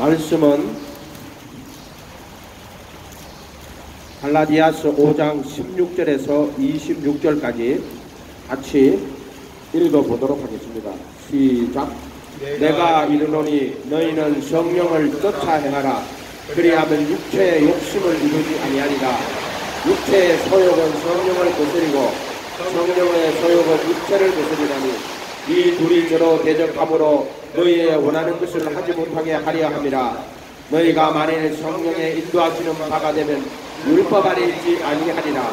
말씀은 갈라디아서 5장 16절에서 26절까지 같이 읽어보도록 하겠습니다. 시작. 내가 이르노니 너희는 성령을 쫓아 행하라. 그리하면 육체의 욕심을 이루지 아니하리라. 육체의 소욕은 성령을 거스리고 성령의 소욕은 육체를 거스리나니 이 둘이 서로 대적함으로 너희의 원하는 것을 하지 못하게 하려 함이라. 너희가 만일 성령의 인도하시는 바가 되면 율법 아래 있지 아니하리라.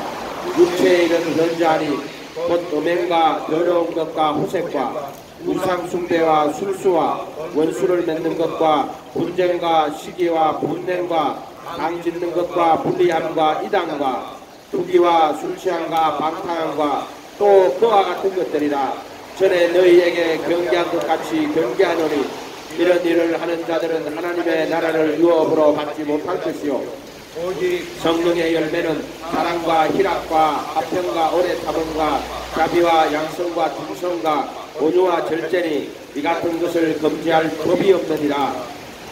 육체의 일은 현저하니 곧 음행과 더러운 것과 호색과 우상 숭배와 술수와 원수를 맺는 것과 분쟁과 시기와 분냄과 당 짓는 것과 불리함과 이당과 투기와 술취함과 방탕함과 또 그와 같은 것들이라. 전에 너희에게 경계한 것 같이 경계하노니 이런 일을 하는 자들은 하나님의 나라를 유업으로 받지 못할 것이요 오직 성령의 열매는 사랑과 희락과 화평과 오래참음과 자비와 양성과 충성과 온유와 절제니 이 같은 것을 금지할 법이 없느니라.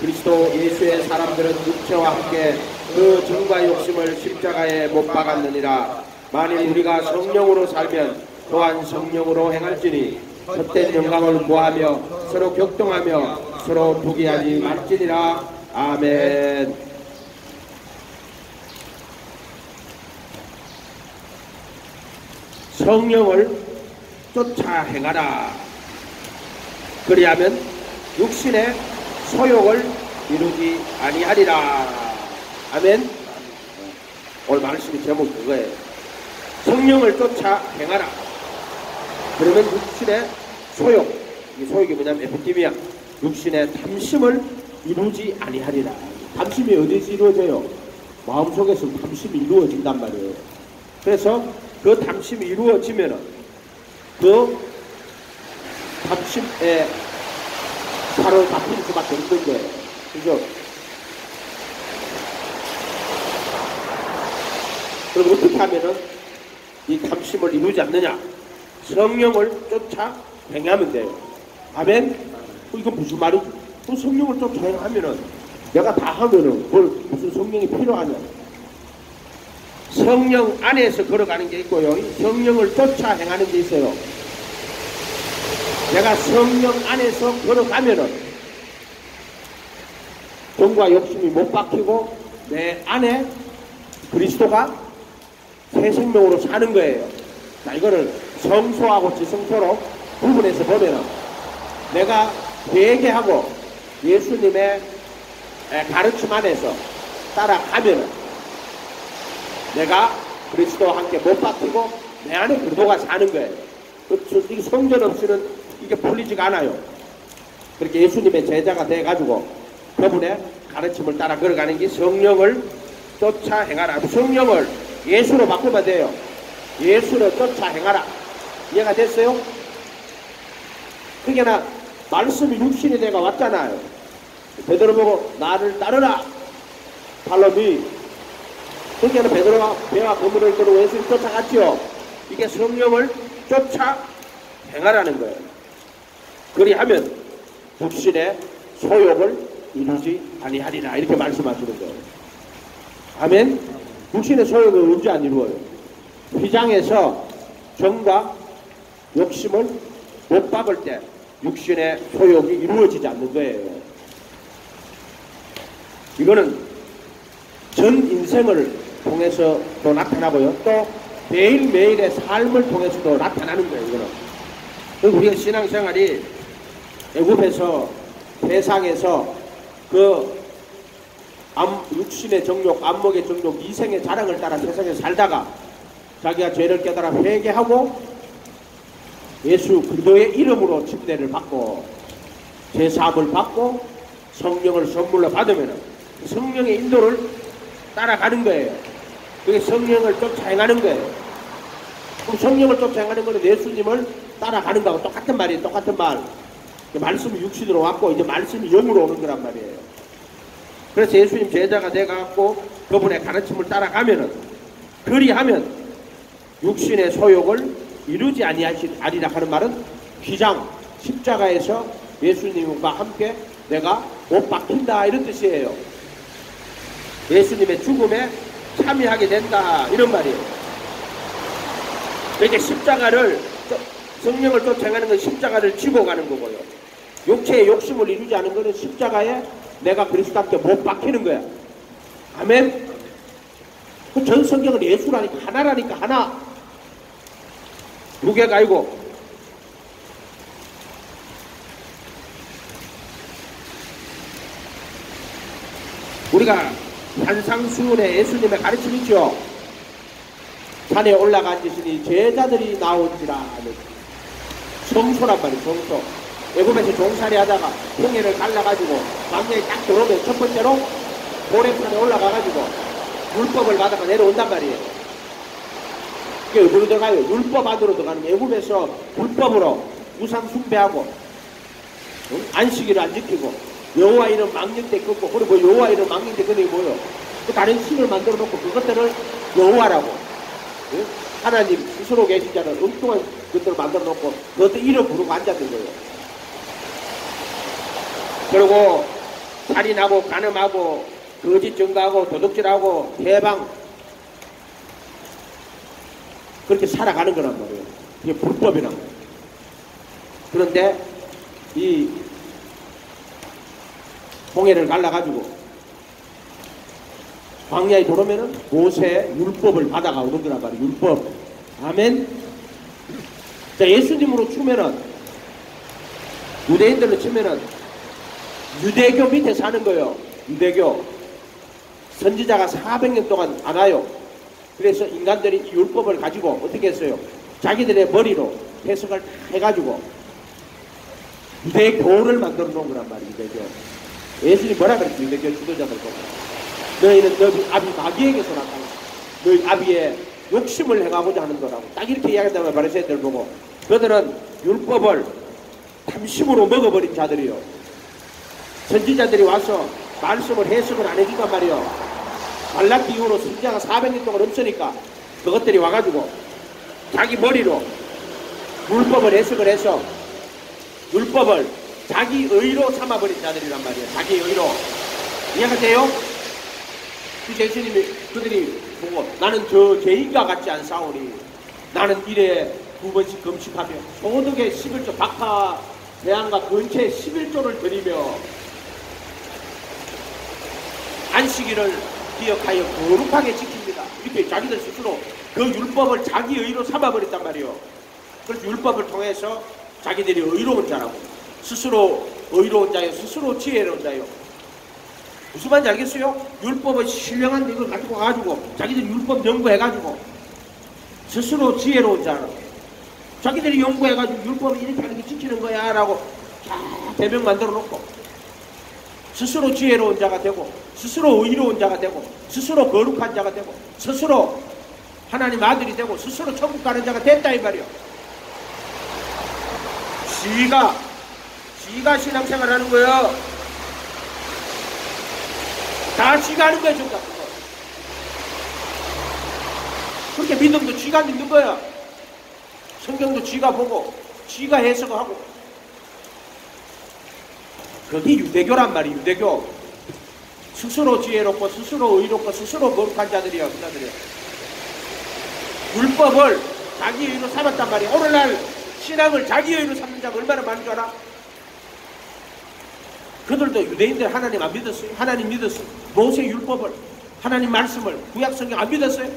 그리스도 예수의 사람들은 육체와 함께 그 정과 욕심을 십자가에 못 박았느니라. 만일 우리가 성령으로 살면 또한 성령으로 행할지니 헛된 영광을 모하며 서로 격동하며 서로 부귀하지 말지니라. 아멘. 성령을 쫓아 행하라. 그리하면 육신의 소욕을 이루지 아니하리라. 아멘. 오늘 말씀의 제목 그거예요. 성령을 쫓아 행하라. 그러면 육신의 소욕, 이 소욕이 뭐냐면 에피티미아, 육신의 탐심을 이루지 아니하리라. 탐심이 어디서 이루어져요? 마음속에서 탐심이 이루어진단 말이에요. 그래서 그 탐심이 이루어지면은 그 탐심에 살을 잡힐 수밖에 없는 거예요. 그죠? 그럼 어떻게 하면은 이 탐심을 이루지 않느냐? 성령을 쫓아 행하면 돼요. 아멘? 이거 무슨 말이지? 그 성령을 쫓아 행하면은 내가 다 하면은 그걸 무슨 성령이 필요하냐? 성령 안에서 걸어가는 게 있고요. 성령을 쫓아 행하는 게 있어요. 내가 성령 안에서 걸어가면은 정과 욕심이 못 박히고 내 안에 그리스도가 새 생명으로 사는 거예요. 자, 이거를 성소하고 지성소로 구분해서 보면은 내가 회개하고 예수님의 가르침 안에서 따라가면은 내가 그리스도와 함께 못 박히고 내 안에 그리스도가 사는 거예요. 이 성전 없이는 이게 풀리지가 않아요. 그렇게 예수님의 제자가 돼가지고 그분의 가르침을 따라 걸어가는 게 성령을 쫓아 행하라. 성령을 예수로 바꾸면 돼요. 예수를 쫓아 행하라. 이해가 됐어요? 그러니까 말씀이 육신이 내가 왔잖아요. 베드로 보고 나를 따르라. 팔로미. 그러니까 베드로가 배와 그물을 들고 예수를 쫓아갔지요. 이게 성령을 쫓아 행하라는 거예요. 그리하면 육신의 소욕을 이루지 아니하리라. 이렇게 말씀하시는 거예요. 아멘. 육신의 소욕을 언제 안 이루어요? 휘장에서 정과 욕심을 못 박을 때 육신의 소욕이 이루어지지 않는 거예요. 이거는 전 인생을 통해서도 나타나고요. 또 매일매일의 삶을 통해서도 나타나는 거예요. 이거는. 그리고 우리가 신앙생활이 애굽에서 세상에서 그 육신의 정욕, 안목의 정욕, 이생의 자랑을 따라 세상에 살다가 자기가 죄를 깨달아 회개하고 예수 그리스도의 이름으로 침례를 받고 제사함을 받고 성령을 선물로 받으면 성령의 인도를 따라가는 거예요. 그게 성령을 쫓아 행하는 거예요. 그럼 성령을 쫓아 행하는 거는 예수님을 따라가는 거하고 똑같은 말이에요. 똑같은 말. 말씀이 육신으로 왔고 이제 말씀이 영으로 오는 거란 말이에요. 그래서 예수님 제자가 돼갖고 그분의 가르침을 따라가면은 그리하면 육신의 소욕을 이루지 아니하리라 하는 말은 휘장 십자가에서 예수님과 함께 내가 못 박힌다 이런 뜻이에요. 예수님의 죽음에 참여하게 된다 이런 말이에요. 이렇게 십자가를 성령을 쫓아가는 건 십자가를 지고 가는 거고요. 육체의 욕심을 이루지 않은 것은 십자가에 내가 그리스도께 못 박히는 거야. 아멘. 전 성경은 예수라니까 하나라니까 하나. 두 개가 아니고. 우리가 산상수훈에 예수님의 가르침 있죠. 산에 올라가 앉으시니 제자들이 나온지라. 성소란 말이에요. 성소. 애굽에서 종살이 하다가 홍해를 갈라가지고 광야에 딱 들어오면 첫 번째로 고렙산에 올라가가지고 율법을 받아가 내려온단 말이에요. 그게 어디로 들어가요? 율법 안으로 들어가는 게 애굽에서 율법으로 우상 숭배하고 안식일을 안 지키고 여호와 이름 망령 때 끊고 그리고 여호와 이름 망령 때 끊는 게 뭐예요? 그 다른 신을 만들어 놓고 그것들을 여호와라고 하나님 스스로 계신 자는 엉뚱한 것들을 만들어 놓고 그것들 이름 부르고 앉았던 거예요. 그리고 살인하고 간음하고 거짓 증거하고 도둑질하고 해방 그렇게 살아가는 거란 말이에요. 그게 불법이란 말이에요. 그런데 이 홍해를 갈라가지고 광야에 들어오면은 모세 율법을 받아가 오는 거란 말이에요. 율법. 아멘. 자, 예수님으로 치면은 유대인들로 치면은 유대교 밑에 사는 거예요. 유대교. 선지자가 400년 동안 안 와요. 그래서 인간들이 이 율법을 가지고 어떻게 했어요? 자기들의 머리로 해석을 다 해가지고 유대교를 만들어 놓은 거란 말이에요. 유대교. 예수님 뭐라 그랬죠? 유대교 지도자들 보고 너희는 너희 아비 마귀에게서 났다. 너희 아비의 욕심을 행하고자 하는 거라고 딱 이렇게 이야기한다면 바리새인들 보고 그들은 율법을 탐심으로 먹어버린 자들이요. 선지자들이 와서 말씀을 해석을 안 해준단 말이요. 말라기 이후로 선지자가 400년 동안 없으니까 그것들이 와가지고 자기 머리로 율법을 해석을 해서 율법을 자기 의로 삼아버린 자들이란 말이에요. 자기 의로. 이해가 돼요? 그 예수님이 그들이 보고 나는 저 죄인과 같지 않사오니 나는 일에 2번씩 금식하며 소득의 11조 박하 대안과 근처에 11조를 드리며 안식일을 기억하여 거룩하게 지킵니다. 이렇게 자기들 스스로 그 율법을 자기 의로 삼아버렸단 말이에요. 그래서 율법을 통해서 자기들이 의로운 자라고 스스로 의로운 자요 스스로 지혜로운 자요. 무슨 말인지 알겠어요? 율법을 신령한 이걸 가지고 가지고 자기들이 율법 연구해가지고 스스로 지혜로운 자라고 자기들이 연구해가지고 율법을 이렇게 하는 게 지키는 거야 라고 다 대명 만들어 놓고 스스로 지혜로운 자가 되고 스스로 의로운 자가 되고 스스로 거룩한 자가 되고 스스로 하나님 아들이 되고 스스로 천국 가는 자가 됐다 이 말이요. 지가 신앙생활 하는 거예요. 다 지가 하는 거예요. 정답. 그렇게 믿음도 지가 믿는 거야. 성경도 지가 보고 지가 해석하고 그게 유대교란 말이에요. 유대교. 스스로 지혜롭고 스스로 의롭고 스스로 거룩한 자들이야. 그자들이야. 율법을 자기 의로 삼았단 말이야. 오늘날 신앙을 자기 의로 삼는 자가 얼마나 많은 줄 알아? 그들도 유대인들 하나님 안 믿었어요. 하나님 믿었어요. 모세 율법을 하나님 말씀을 구약 성경 안 믿었어요.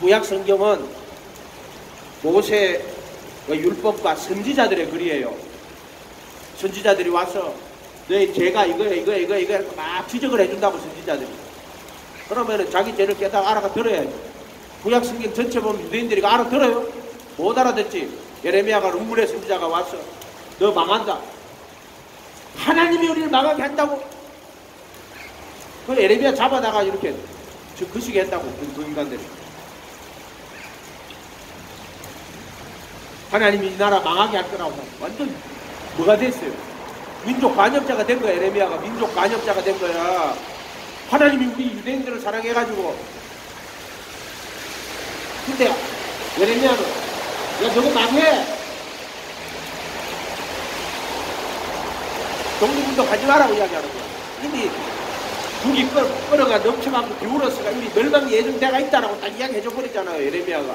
구약 성경은 모세의 율법과 선지자들의 글이에요. 선지자들이 와서 너희 죄가 이거야 막 지적을 해준다고 선지자들이. 그러면은 자기 죄를 깨닫고 알아가 들어야지. 구약 성경 전체 보면 유대인들이 알아들어요. 못 알아듣지. 예레미야가 룸문의 선지자가 와서 너 망한다. 하나님이 우리를 망하게 한다고. 그 예레미야 잡아다가 이렇게 그 시기 했다고 그 인간들이. 하나님이 이 나라 망하게 할 거라고 완전 뭐가 됐어요? 민족 관역자가 된 거야. 예레미야가 민족 관역자가 된 거야. 하나님이 우리 유대인들을 사랑해가지고. 근데 예레미야는 야 저거 망해. 독립운동 하지 마라고 이야기하는 거야. 이미 국이 끓어가 넘쳐가고 기울었으니까 이미 멸망이 예정대가 있다라고 딱 이야기해줘 버렸잖아요, 예레미야가.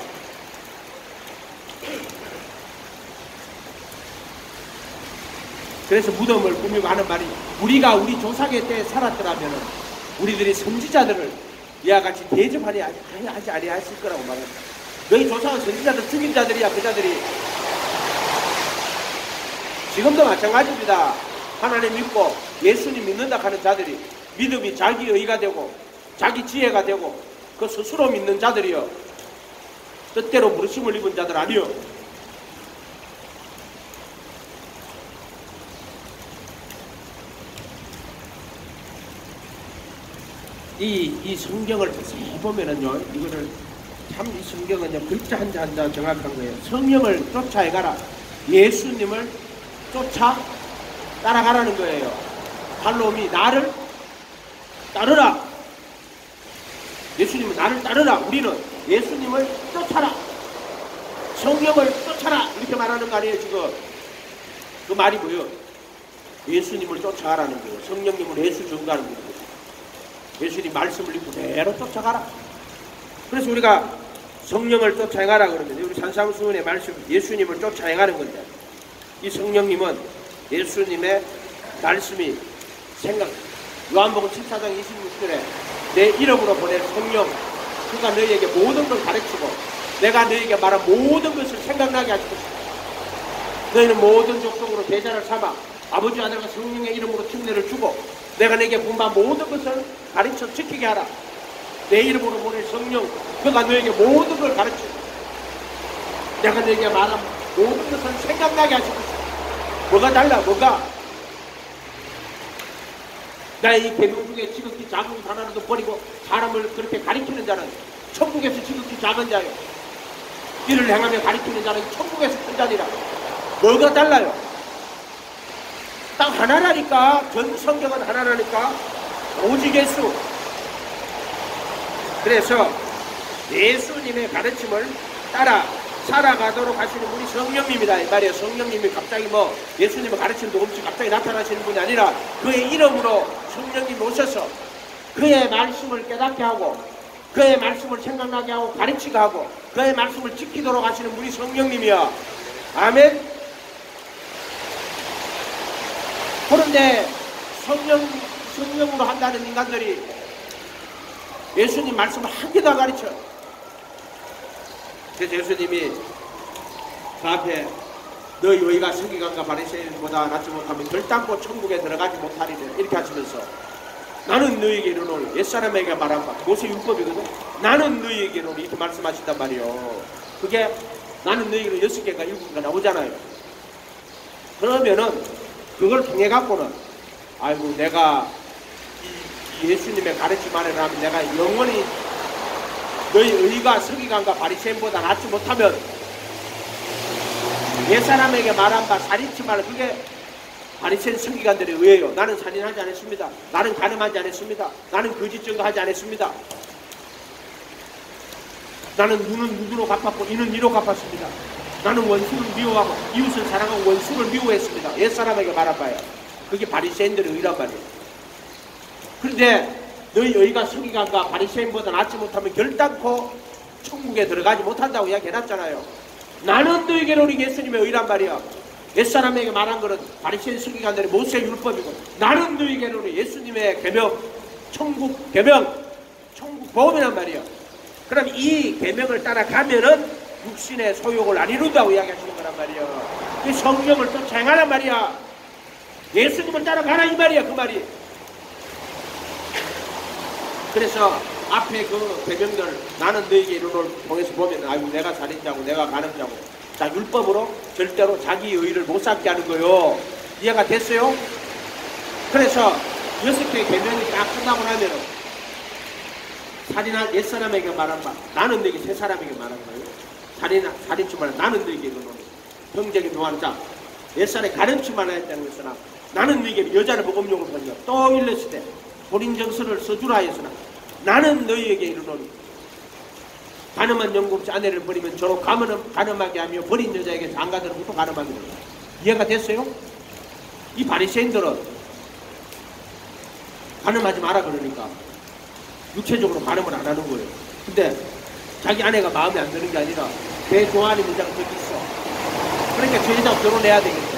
그래서 무덤을 꾸미고 하는 말이, 우리가 우리 조상의 때에 살았더라면 우리들이 선지자들을 이와 같이 대접하지 아니했을 거라고 말합니다. 너희 조상은 선지자들 죽인 자들이야. 그 자들이 지금도 마찬가지입니다. 하나님 믿고 예수님 믿는다 하는 자들이 믿음이 자기 의가 되고 자기 지혜가 되고 그 스스로 믿는 자들이요, 뜻대로 부르심을 입은 자들 아니요. 이 성경을 자세히 보면은요, 이거를 참 이 성경은요, 글자 한자 한자 정확한 거예요. 성령을 쫓아가라. 예수님을 쫓아 따라가라는 거예요. 발롬이 나를 따르라. 예수님은 나를 따르라. 우리는 예수님을 쫓아라. 성령을 쫓아라. 이렇게 말하는 거 아니에요, 지금. 그 말이 뭐예요? 예수님을 쫓아가라는 거예요. 성령님을 예수 증거하는 거예요. 예수님 말씀을 읽고 그대로 쫓아가라. 그래서 우리가 성령을 쫓아가라 그러면 우리 산상수훈의 말씀, 예수님을 쫓아가는 건데, 이 성령님은 예수님의 말씀이 생각, 요한복음 14장 26절에 내 이름으로 보낼 성령, 그가 너희에게 모든 걸 가르치고 내가 너희에게 말한 모든 것을 생각나게 하실 것이다. 너희는 모든 족속으로 제자를 삼아 아버지 아들과 성령의 이름으로 침례를 주고 내가 너에게 분부한 모든 것을 가르쳐 지키게 하라. 내 이름으로 보낼 성령, 그가 너에게 모든 걸 가르치고 내가 너에게 말한 모든 것을 생각나게 하실 것이다. 뭐가 달라? 뭐가? 나의 이 계명 중에 지극히 작은 것 하나라도 버리고 사람을 그렇게 가리키는 자는 천국에서 지극히 작은 자요, 이를 행하며 가리키는 자는 천국에서 큰 자니라. 뭐가 달라요? 딱 하나라니까. 전 성경은 하나라니까. 오직 예수. 그래서 예수님의 가르침을 따라 살아가도록 하시는 분이 성령님이다 이 말이에요. 성령님이 갑자기 뭐 예수님의 가르침도 없이 갑자기 나타나시는 분이 아니라 그의 이름으로 성령님이 오셔서 그의 말씀을 깨닫게 하고 그의 말씀을 생각나게 하고 가르치게 하고 그의 말씀을 지키도록 하시는 분이 성령님이야. 아멘. 그런데 성령으로 한다는 인간들이 예수님 말씀을 한 개도 안 가르쳐. 그래서 예수님이 그 앞에 너희 의가 서기관과 바리새인보다 낫지 못하면 결단코 천국에 들어가지 못하리라 이렇게 하시면서 나는 너희에게 이르노니, 옛사람에게 말한 바 모세 율법이거든. 나는 너희에게 이르노니 이렇게 말씀하신단 말이요. 그게 나는 너희에게 6개가 7개가 나오잖아요. 그러면은 그걸 통해 갖고는 아이고 내가 이 예수님의 가르침 안에 하면 내가 영원히 너희 의가 서기관과 바리새인보다 낫지 못하면 옛사람에게 말한 바 살인치 말라. 그게 바리새인 서기관들의 의예요. 나는 살인하지 않았습니다. 나는 간음하지 않았습니다. 나는 거짓 증거하지 않았습니다. 나는 눈은 눈으로 갚았고 이는 이로 갚았습니다. 나는 원수를 미워하고 이웃을 사랑하고 원수를 미워했습니다. 옛사람에게 말한 바예요. 그게 바리새인들의 의란 말이에요. 그런데 너희 의가 서기관과 바리새인보다 낫지 못하면 결단코 천국에 들어가지 못한다고 이야기해놨잖아요. 나는 너희에게 오니 예수님의 의란 말이야. 옛사람에게 말한 것은 바리새인 서기관들의 모세 율법이고 나는 너희에게 오니 예수님의 계명, 천국 계명, 천국 보험이란 말이야. 그럼 이 계명을 따라가면은 육신의 소욕을 안 이룬다고 이야기하시는 거란 말이야. 그 성령을 쫓아 행하란 말이야. 예수님을 따라가라 이 말이야. 그 말이. 그래서 앞에 그 계명들 나는 너에게 이르노를 통해서 보면 아이고 내가 살인자고 내가 간음자고 자 율법으로 절대로 자기 의의를 못 삼게 하는 거요. 이해가 됐어요? 그래서 6개의 계명이 딱 끝나고 나면은 살인할 옛사람에게 말한 바 나는 너에게 새사람에게 말한 거예요. 살인치 말라 나는 너에게 이르노니 형제에게 노하는 자 옛사람에 가름치 말아야 했다는 것이나 나는 너에게 여자를 복음용으로 벌려 또 일렀을 때 혼인정서를 써주라 했으나 나는 너희에게 이르노니 가늠한 영국지 아내를 버리면 저로 가늠하게 하며 버린 여자에게 장가들로부터 가늠하게 된다. 이해가 됐어요? 이 바리새인들은 간음하지 마라 그러니까 육체적으로 간음을 안 하는 거예요. 근데 자기 아내가 마음에 안 드는 게 아니라 내 좋아하는 여자가 저기 있어. 그러니까 저 여자하고 결혼해야 되겠어.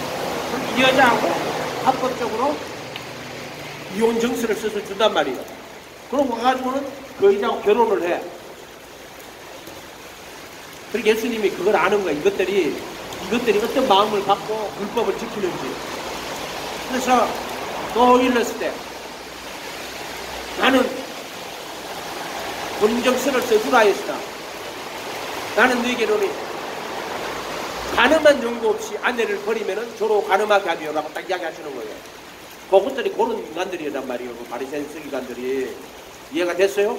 그럼 이 여자하고 합법적으로 이혼 정서를 써서 준단 말이에요. 그러고 가가지고는 그 여자하고 결혼을 해. 그리고 예수님이 그걸 아는 거야. 이것들이 어떤 마음을 갖고 율법을 지키는지. 그래서 또 일렀을 때 나는 본정서를 써주라 했으나 나는 너에게로니 가늠한 연고 없이 아내를 버리면은 저로 가늠하게 하리라고 딱 이야기하시는 거예요. 그것들이 그런 인간들이란 말이에요. 그 바리새인 서기관들이. 이해가 됐어요?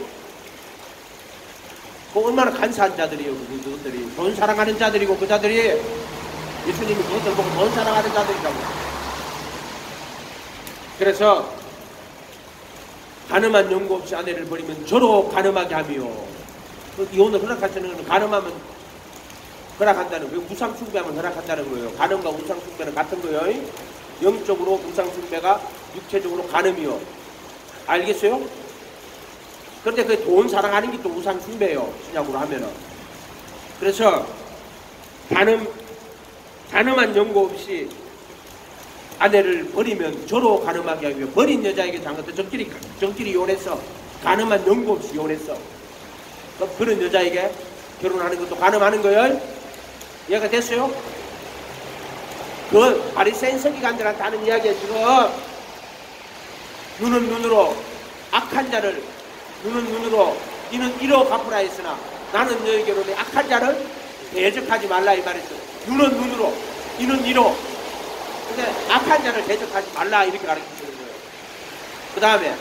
그 얼마나 간사한 자들이에요. 그것들이 돈 사랑하는 자들이고 그 자들이 예수님이 그것들 보고 돈 사랑하는 자들이라고. 그래서 가늠한 연고 없이 아내를 버리면 저로 가늠하게 하며 이혼을 허락하시는 건 가늠하면 허락한다는 거예요. 우상숭배하면 허락한다는 거예요. 가늠과 우상숭배는 같은 거예요. 영적으로 우상숭배가 육체적으로 가늠이요. 알겠어요? 그런데 그 돈 사랑하는 게 또 우상숭배예요. 신약으로 하면은. 그래서 가늠한 연고 없이 아내를 버리면 저로 가늠하게 하며 버린 여자에게 장것도 정끼리 이혼했어. 가늠한 연고 없이 이혼했어. 그런 여자에게 결혼하는 것도 가늠하는 거예요. 이해가 됐어요? 그 바리새인 서기관들한테 하는 이야기에 지금 눈은 눈으로 악한 자를 눈은 눈으로 이는 이로 갚으라 했으나 나는 너에게로는 악한 자를 대적하지 말라 이 말했어. 눈은 눈으로 이는 이로. 근데 악한 자를 대적하지 말라 이렇게 가르치시는 거예요. 그 다음에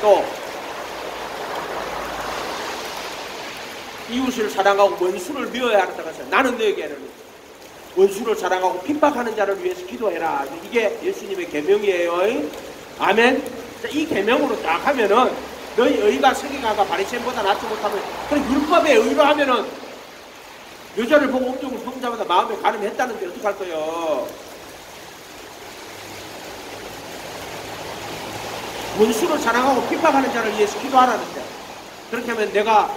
또 이웃을 사랑하고 원수를 미워야 한다고 했어요. 나는 너에게는 원수를 사랑하고 핍박하는 자를 위해서 기도해라. 이게 예수님의 계명이에요. 아멘. 이 계명으로 딱 하면은 너희 의가 서기관과 바리새인보다 낫지 못하면 그럼 율법의 의로 하면은 여자를 보고 음종을 성자마다 마음에 가늠했다는데 어떡할 거예요? 원수를 사랑하고 핍박하는 자를 위해서 기도하라는데 그렇게 하면 내가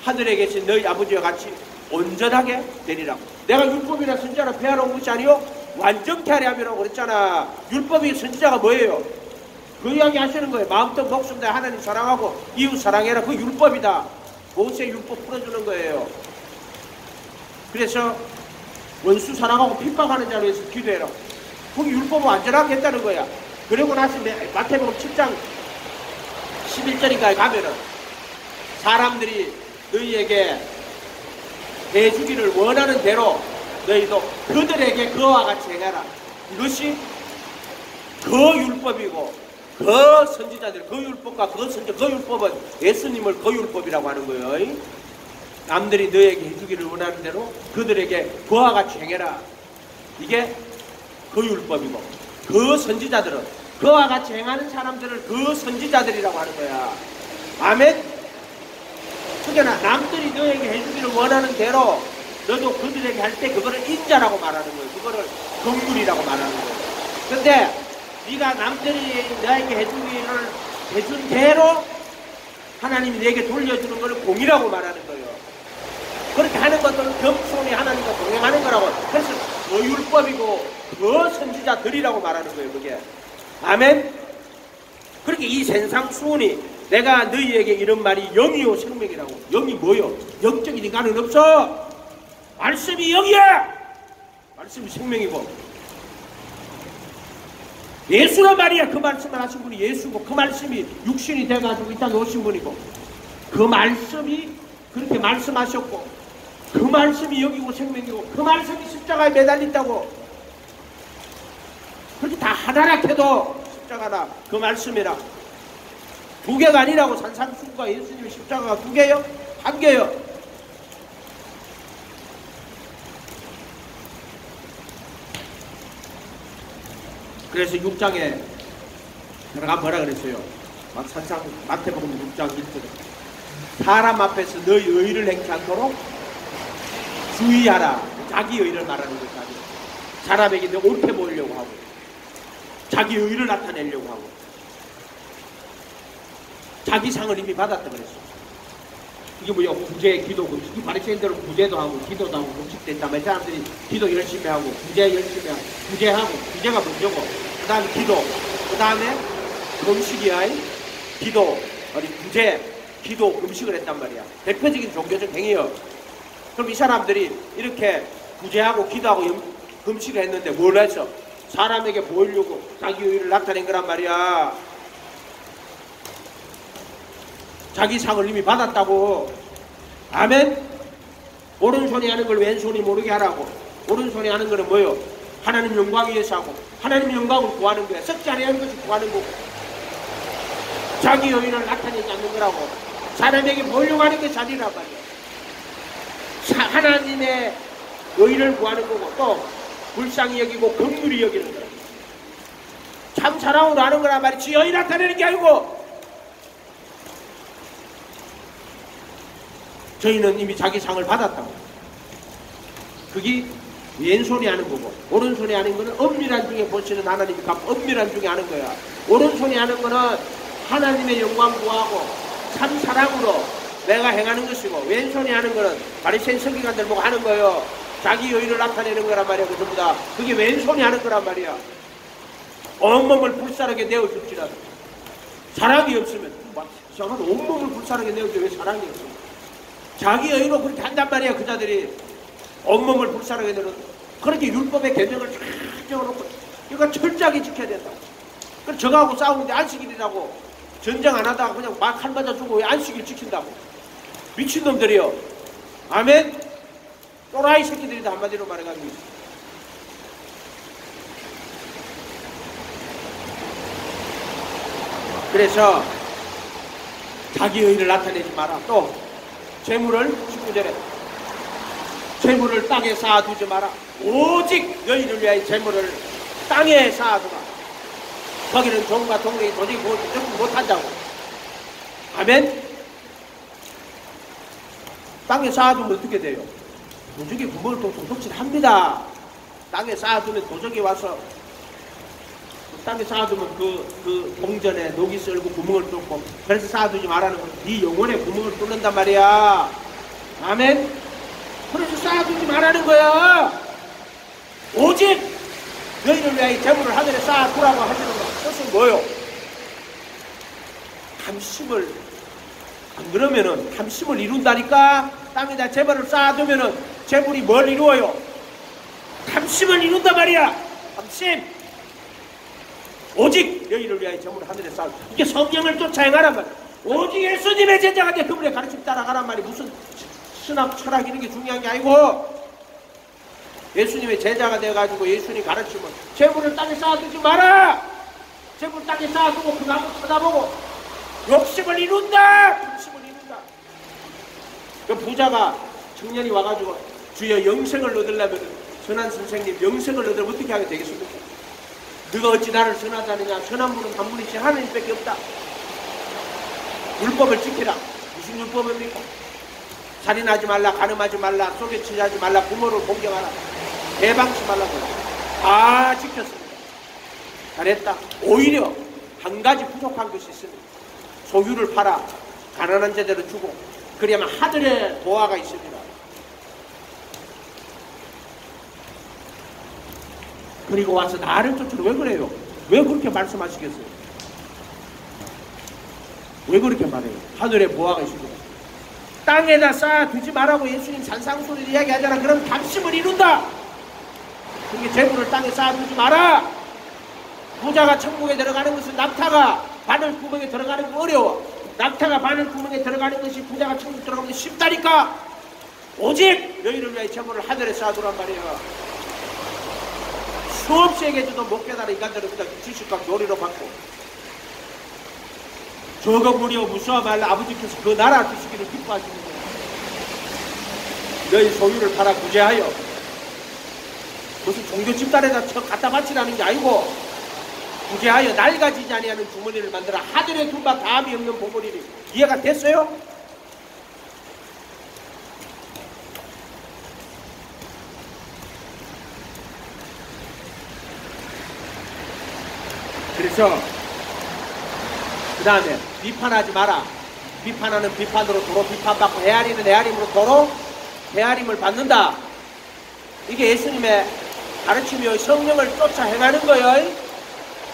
하늘에 계신 너희 아버지와 같이 온전하게 되리라고. 내가 율법이나 선지자를 폐하러 온 것이 아니요 완전케 하려 함이라고 그랬잖아. 율법이 선지자가 뭐예요? 그 이야기 하시는 거예요. 마음도 목숨 다 하나님 사랑하고 이웃 사랑해라. 그 율법이다. 모세의 율법 풀어주는 거예요. 그래서 원수 사랑하고 핍박하는 자를 위해서 기도해라. 거기 율법을 완전하게 했다는 거야. 그리고 나서 마태복음 7장 11절인가에 가면은 사람들이 너희에게 해주기를 원하는 대로 너희도 그들에게 그와 같이 행하라. 이것이 그 율법이고 그 선지자들 그 율법과 그 선지 그 율법은 예수님을 그 율법이라고 하는 거예요. 남들이 너에게 해주기를 원하는 대로 그들에게 그와 같이 행해라. 이게 그 율법이고 그 선지자들은 그와 같이 행하는 사람들을 그 선지자들이라고 하는 거야. 아멘. 그러니까 남들이 너에게 해주기를 원하는 대로 너도 그들에게 할 때 그거를 인자라고 말하는 거예요. 그거를 긍휼이라고 말하는 거예요. 근데 네가 남들이 너에게 해준 대로 하나님이 내게 돌려주는 것을 공이라고 말하는 거예요. 그렇게 하는 것들은 겸손히 하나님과 동행하는 거라고. 그래서 그 율법이고 그 선지자들이라고 말하는 거예요. 그게. 아멘. 그렇게 이 세상 수훈이 내가 너희에게 이런 말이 영이요 생명이라고. 영이 뭐요? 영적인 인간은 없어. 말씀이 영이야. 말씀이 생명이고 예수란 말이야. 그 말씀을 하신 분이 예수고 그 말씀이 육신이 돼가지고 이 땅에 오신 분이고 그 말씀이 그렇게 말씀하셨고 그 말씀이 영이고 생명이고 그 말씀이 십자가에 매달린다고. 그렇게 다 하나라 해도 십자가나 그 말씀이라 두 개가 아니라고. 산상수훈과 예수님의 십자가가 두 개요? 한 개요. 그래서 6장에 들어가 뭐라 그랬어요? 마태복음 6장 1절에 사람 앞에서 너희 의를 행치 않도록 주의하라. 자기 의를 말하는 거죠. 사람에게 옳게 보이려고 하고 자기 의를 나타내려고 하고 자기 상을 이미 받았다 그랬어. 이게 뭐야? 구제, 기도, 금식. 이 바리새인들은 구제도 하고 기도도 하고 금식도 했단 말이야. 사람들이 기도 열심히 하고 구제 열심히 하고 구제하고 구제가 먼저고 그 다음에 기도 그 다음에 금식이야. 기도, 구제, 기도, 금식을 했단 말이야. 대표적인 종교적 행위요. 그럼 이 사람들이 이렇게 구제하고 기도하고 금식을 했는데 뭘 했어? 사람에게 보이려고 자기 의의를 나타낸 거란 말이야. 자기 상을 이미 받았다고. 아멘. 오른손이 하는 걸 왼손이 모르게 하라고. 오른손이 하는 거는 뭐요? 하나님 영광 위해서 하고 하나님 영광을 구하는 거야. 썩지 않아야 하는 것을 구하는 거고 자기 의의를 나타내지 않는 거라고. 사람에게 보이려고 하는 게 자리란 말이야. 하나님의 의의를 구하는 거고 또 불쌍히 여기고 긍휼히 여기는 거야. 참 사랑으로 하는 거란 말이야. 지 의의 나타내는 게 아니고. 저희는 이미 자기 상을 받았다고. 그게 왼손이 하는 거고 오른손이 하는 거는 엄밀한 중에 보시는 하나님이 엄밀한 중에 하는 거야. 오른손이 하는 거는 하나님의 영광 구하고 참 사랑으로 내가 행하는 것이고 왼손이 하는 거는 바리새인 서기관들 보고 하는 거예요. 자기 의의를 나타내는 거란 말이야. 그 전부 다 그게 왼손이 하는 거란 말이야. 온몸을 불사르게 내어줄지라도 사랑이 없으면 이상하다. 온몸을 불사르게 내어줘. 왜 사랑이 없어? 자기 의의로 그렇게 한단 말이야. 그자들이 온몸을 불사르게 내는 그렇게 율법의 개념을 쫙 적어놓고 이거 철저하게 지켜야 된다고. 그럼 저거하고 싸우는데 안식일이라고 전쟁 안 하다가 그냥 막 한 맞아 주고 왜 안식일 지킨다고. 미친놈들이요. 아멘. 또라이 새끼들이다 한마디로 말해가지고. 그래서 자기 의의를 나타내지 마라. 또 재물을 19절에 재물을 땅에 쌓아두지 마라. 오직 너희를 위하여 재물을 땅에 쌓아두라. 거기는 종과 동물이 도저히 못한다고. 아멘. 땅에 쌓아두면 어떻게 돼요? 도적이 구멍을 또 도둑질합니다. 땅에 쌓아두면 도적이 와서 땅에 쌓아두면 그 동전에 녹이 썰고 구멍을 뚫고 그래서 쌓아두지 말라는 거야. 네 영혼에 구멍을 뚫는단 말이야. 아멘. 그래서 쌓아두지 말라는 거야. 오직 너희를 위하여 재물을 하늘에 쌓아두라고 하시는 거. 뜻은 뭐요? 탐심을 안 그러면은 탐심을 이룬다니까. 땅에다 재물을 쌓아두면은 재물이 뭘 이루어요? 탐심을 이룬단 말이야. 탐심. 오직 너희를 위하여 재물을 하늘에 쌓아. 이게 성령을 쫓아 행하란 말이야. 오직 예수님의 제자가 돼 그분의 가르침 따라가란 말이 무슨 신학 철학 이런 게 중요한 게 아니고 예수님의 제자가 돼가지고 예수님 가르치면 재물을 땅에 쌓아두지 마라. 재물 땅에 쌓아두고 그 나무 쳐다보고 욕심을 이룬다. 탐심을 이룬다. 그 부자가 청년이 와가지고 주여 영생을 얻으려면 선한 선생님 영생을 얻으려면 어떻게 하게 되겠습니까? 너가 어찌 나를 선하지 않느냐. 선한 분은 한 분이지 하나님밖에 없다. 율법을 지키라. 무슨 율법입니까? 살인하지 말라, 간음하지 말라, 소개치지 하지 말라, 부모를 공경하라, 배방치 말라고 다 지켰습니다. 잘했다. 오히려 한 가지 부족한 것이 있습니다. 소유를 팔아 가난한 자들을 주고 그래야만 하늘의 보화가 있습니다. 그리고 와서 나를 쫓으러 왜 그래요? 왜 그렇게 말씀하시겠어요? 왜 그렇게 말해요? 하늘의 보화가 있습니다. 땅에다 쌓아두지 말라고 예수님 산상수를 이야기하잖아. 그럼 탐심을 이룬다. 그게 재물을 땅에 쌓아두지 마라. 부자가 천국에 들어가는 것은 낙타가 바늘 구멍에 들어가는 거 어려워. 낙타가 바늘 구멍에 들어가는 것이 부자가 천국 들어가는 게 쉽다니까. 오직 너희를 위해 재물을 하늘에 쌓아두란 말이야. 수없이 얘기해줘도 못 깨달아. 인간들은 그냥 지식과 교리로 받고 저거 무려 무서워 말라. 아버지께서 그 나라 주시기를 기뻐하시는 거야. 너희 소유를 팔아 구제하여 무슨 종교 집단에다 갖다 바치라는 게 아니고 구제하여 낡아지지 아니하는 주머니를 만들어 하늘에 둔바 다음이 없는 보물이니. 이해가 됐어요? 그래서 그 다음에 비판하지 마라. 비판하는 비판으로 도로 비판받고 헤아리는 헤아림으로 도로 헤아림을 받는다. 이게 예수님의 가르침이요. 성령을 쫓아 행하는 거예요.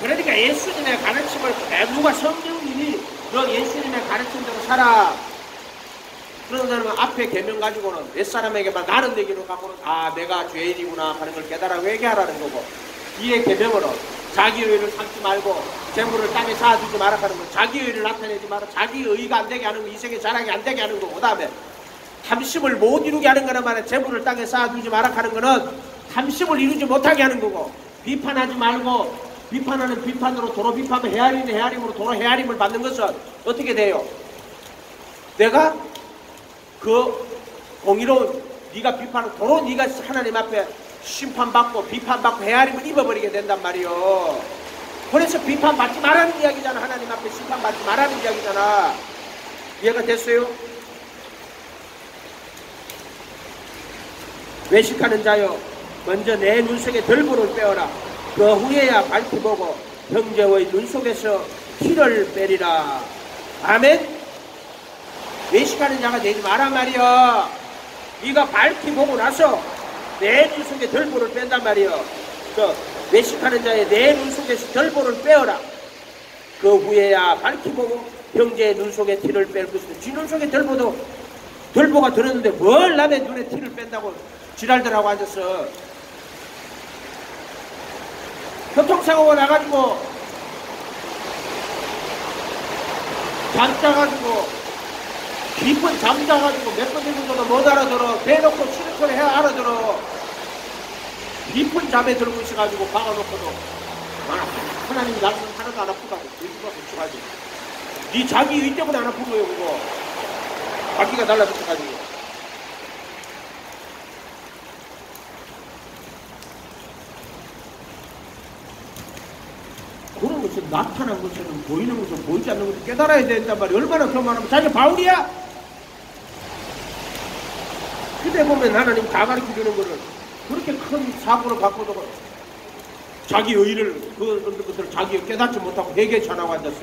그러니까 예수님의 가르침을 누가 성령님이 너 예수님의 가르침대로 살아. 그런 사람은 앞에 계명 가지고는 옛사람에게만 나는 되기로 갖고는 아 내가 죄인이구나 하는 걸 깨달아 회개하라는 거고, 뒤에 계명으로 자기 의를 삼지 말고 재물을 땅에 쌓아두지 마라 하는 거, 자기 의를 나타내지 마라, 자기 의가 안 되게 하는 거, 이생의 자랑이 안 되게 하는 거고, 그 다음에 탐심을 못 이루게 하는 거는 말이야. 재물을 땅에 쌓아두지 마라 하는 거는 탐심을 이루지 못하게 하는 거고, 비판하지 말고 비판하는 비판으로 도로 비판을 헤아리는 헤아림으로 도로 헤아림을 받는 것은 어떻게 돼요? 내가 그 공의로운 네가 비판을 도로 네가 하나님 앞에 심판받고 비판받고 헤아림을 입어버리게 된단 말이요. 그래서 비판받지 말라는 이야기잖아. 하나님 앞에 심판받지 말라는 이야기잖아. 이해가 됐어요? 외식하는 자여 먼저 내 눈 속에 들보를 빼어라. 그 후에야 밝히 보고 형제의 눈 속에서 티를 빼리라. 아멘. 외식하는 자가 되지 마란 말이여. 네가 밝히 보고 나서 내 눈 속에 들보를 뺀단 말이여. 그 외식하는 자의 내 눈 속에서 들보를 빼어라. 그 후에야 밝히 보고 형제의 눈 속에 티를 뺄 것이다. 쥐 눈 속에 들보가 들었는데 뭘 남의 눈에 티를 뺀다고 지랄들하고 앉았어. 교통사고가 나가지고 잠자가지고 깊은 잠자가지고 몇 번 정도도 못 알아들어. 대놓고 싫은 소리 해 알아들어. 깊은 잠에 들고 있어가지고 박아놓고도 하나님 나는 하나도 안 아프다고 의지가 고쳐가지. 네 자기 의 때문에 안 아픈 거예요 그거. 바퀴가 달라붙어가지고. 그런 것은 나타난 것처럼 보이는 것은 보이지 않는 것을 깨달아야 된단 말이야. 얼마나 교만하면 자기 바울이야? 그때 보면 하나님 다 가르쳐 주는 거를 그렇게 큰 사고를 갖고도 자기 의를 그런 것들을 자기가 깨닫지 못하고 회개치 않고 앉았어.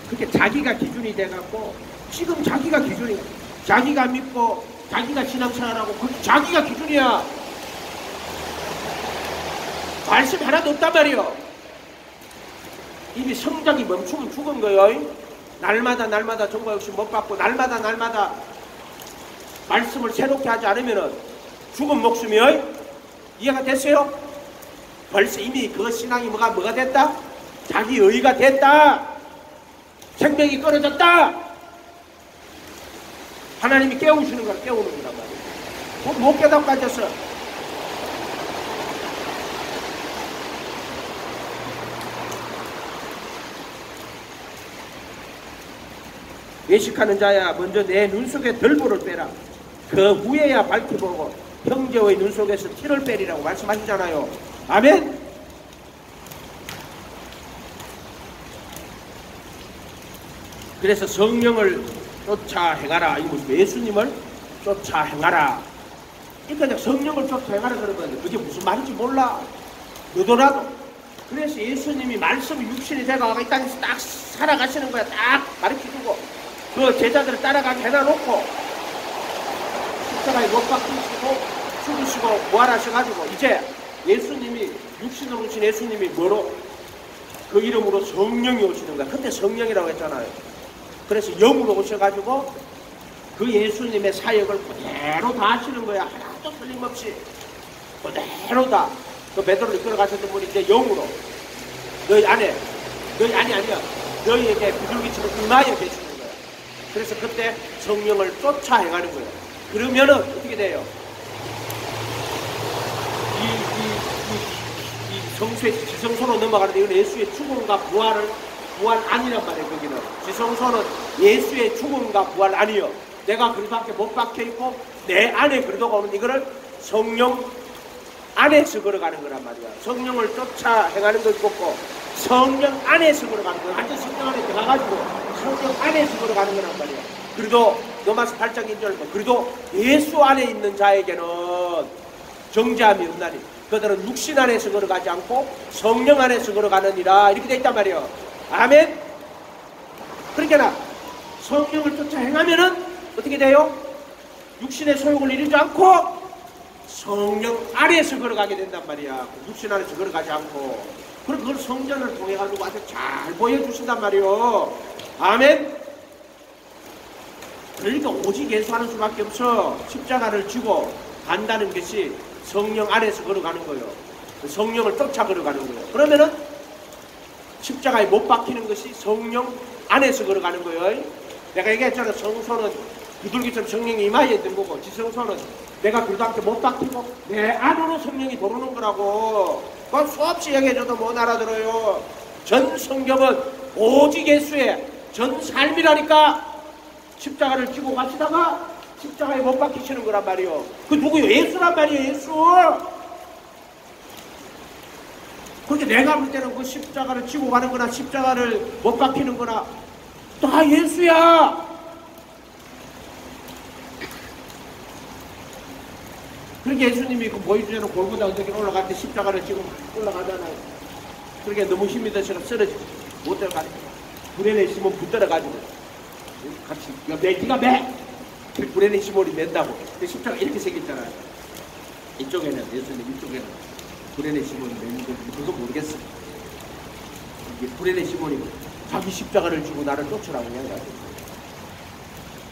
그렇게 자기가 기준이 돼갖고 지금 자기가 기준이야. 자기가 믿고 자기가 신앙생활하고 그 자기가 기준이야. 말씀 하나도 없단 말이요. 이미 성장이 멈추면 죽은 거예요. 날마다 정과 역시 못 받고 날마다 말씀을 새롭게 하지 않으면 죽은 목숨이요. 이해가 됐어요? 벌써 이미 그 신앙이 뭐가 됐다? 자기 의가 됐다. 생명이 끊어졌다. 하나님이 깨우시는 걸 깨우는 거란 말이에요. 못 깨닫고 앉았어. 외식하는 자야 먼저 내 눈 속에 들보를 빼라. 그 후에야 밝히 보고 형제의 눈 속에서 티를 빼리라고 말씀하시잖아요. 아멘. 그래서 성령을 쫓아 행하라. 이거 예수님을 쫓아 행하라. 그러니까 성령을 쫓아 행하라 그러면 그게 무슨 말인지 몰라. 너도나도. 그래서 예수님이 말씀이 육신이 돼가 이 땅에서 딱 살아가시는 거야. 딱 가르쳐주고 그 제자들을 따라가게 해놔놓고 십자가에 못 박히시고 죽으시고 부활하셔가지고 이제 예수님이 육신으로 오신 예수님이 뭐로? 그 이름으로 성령이 오시는 거야. 그때 성령이라고 했잖아요. 그래서 영으로 오셔가지고 그 예수님의 사역을 그대로 다 하시는 거야. 하나도 틀림없이 그대로 다. 그 베드로를 이끌어 가셨던 분이 이제 영으로 너희 안에 아니야. 너희에게 비둘기처럼 임하여 계시는 거야. 그래서 그때 성령을 쫓아 행하는 거예요. 그러면은 어떻게 돼요? 이 성수의 지성소로 넘어가는데 이건 예수의 죽음과 부활 아니란 말이에요. 거기는 지성소는 예수의 죽음과 부활 아니요. 내가 그리밖에 못 박혀있고 내 안에 그리도가 오는 이거를 성령 안에서 걸어가는 거란 말이야. 성령을 쫓아 행하는 것이 없고 성령 안에서 걸어가는 거야. 완전 성령 안에 들어가가지고 성령 안에서 걸어가는 거란 말이야. 그래도 로마서 8장 1절 그래도 예수 안에 있는 자에게는 정죄함이 없나니 그들은 육신 안에서 걸어가지 않고 성령 안에서 걸어가느니라. 이렇게 돼 있단 말이에요. 아멘. 그러니까 성령을 쫓아 행하면은 어떻게 돼요? 육신의 소욕을 이루지 않고 성령 안에서 걸어가게 된단 말이야. 육신 안에서 걸어가지 않고. 그럼 그걸 성전을 통해 가지고 아주 잘 보여주신단 말이에요. 아멘. 그러니까 오직 예수하는 수밖에 없어. 십자가를 지고 간다는 것이 성령 안에서 걸어가는 거예요. 성령을 쫓아 걸어가는 거예요. 그러면은 십자가에 못 박히는 것이 성령 안에서 걸어가는 거예요. 내가 얘기했잖아. 성소는 비둘기처럼 성령이 이마에 있는 거고, 지성소는 내가 그도 함께 못 박히고 내 안으로 성령이 들어오는 거라고. 그건 수없이 얘기해줘도 못 알아들어요. 전 성경은 오직 예수의 전 삶이라니까. 십자가를 지고 가시다가 십자가에 못 박히시는 거란 말이에요. 그 누구요? 예수란 말이에요. 예수. 그렇게 내가 볼 때는 그 십자가를 지고 가는 거나 십자가를 못 박히는 거나 다 예수야. 그렇게 예수님이 그 보여주는 골고다 언덕에 올라갈 때 십자가를 지고 올라가잖아요. 그렇게 너무 힘이 드셔서 쓰러지고 못 들어가니까 불에 내시면 붙들어가지고 같이 네가 매! 불에 내시면이 맨다고. 십자가 이렇게 생겼잖아요. 이쪽에는 예수님, 이쪽에는 불에 내시면이 맨 거 그거 모르겠어. 이게 불에 내시면이 자기 십자가를 주고 나를 쫓으라고 이야기하죠.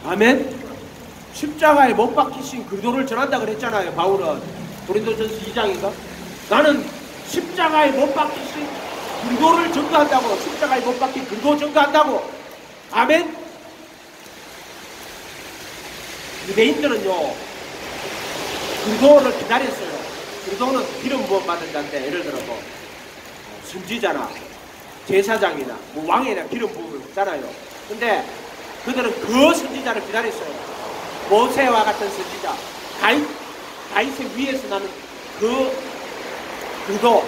아멘. 십자가에 못 박히신 그리스도를 전한다 그랬잖아요. 바울은 고린도전서 2장인가? 나는 십자가에 못 박히신 그리스도를 전가한다고. 십자가에 못 박힌 그리스도 전가한다고. 아멘. 유대인들은요 그리스도를 기다렸어요. 그리스도는 기름 부음 받은 자인데, 예를 들어 뭐 선지자나 제사장이나 뭐 왕이나 기름 부음을 받잖아요. 근데 그들은 그 선지자를 기다렸어요. 모세와 같은 선지자, 다윗의 위에서 나는 그 그리스도.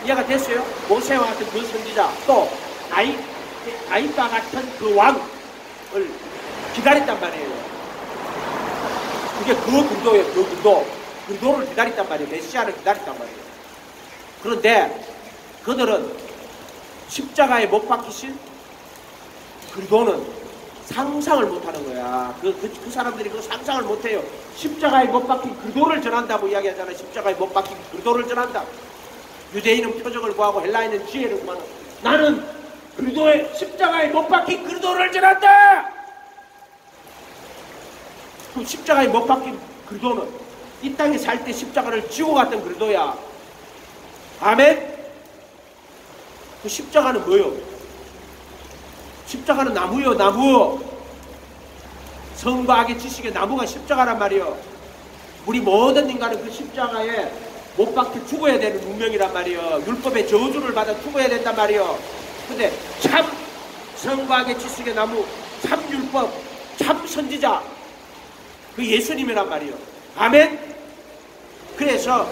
이해가 됐어요? 모세와 같은 그 선지자, 또 다윗과 같은 그 왕을 기다렸단 말이에요. 그게 그 그리스도예요. 그 그리스도. 그리스도를 기다렸단 말이에요. 메시아를 기다렸단 말이에요. 그런데 그들은 십자가에 못 박히신 그리스도는 상상을 못하는 거야. 그 사람들이 그 상상을 못해요. 십자가에 못 박힌 그리스도를 전한다고 이야기하잖아요. 십자가에 못 박힌 그리스도를 전한다. 유대인은 표적을 구하고 헬라인은 지혜를 구하는. 나는 그리스도의 십자가에 못 박힌 그리스도를 전한다. 그 십자가에 못 박힌 그리스도는 이 땅에 살 때 십자가를 지고 갔던 그리스도야. 아멘. 그 십자가는 뭐요? 십자가는 나무요, 나무. 성과 악의 지식의 나무가 십자가란 말이요. 우리 모든 인간은 그 십자가에 못 박혀 죽어야 되는 운명이란 말이요. 율법의 저주를 받아 죽어야 된단 말이요. 근데 참 성과 악의 지식의 나무, 참 율법, 참 선지자, 그 예수님이란 말이요. 아멘. 그래서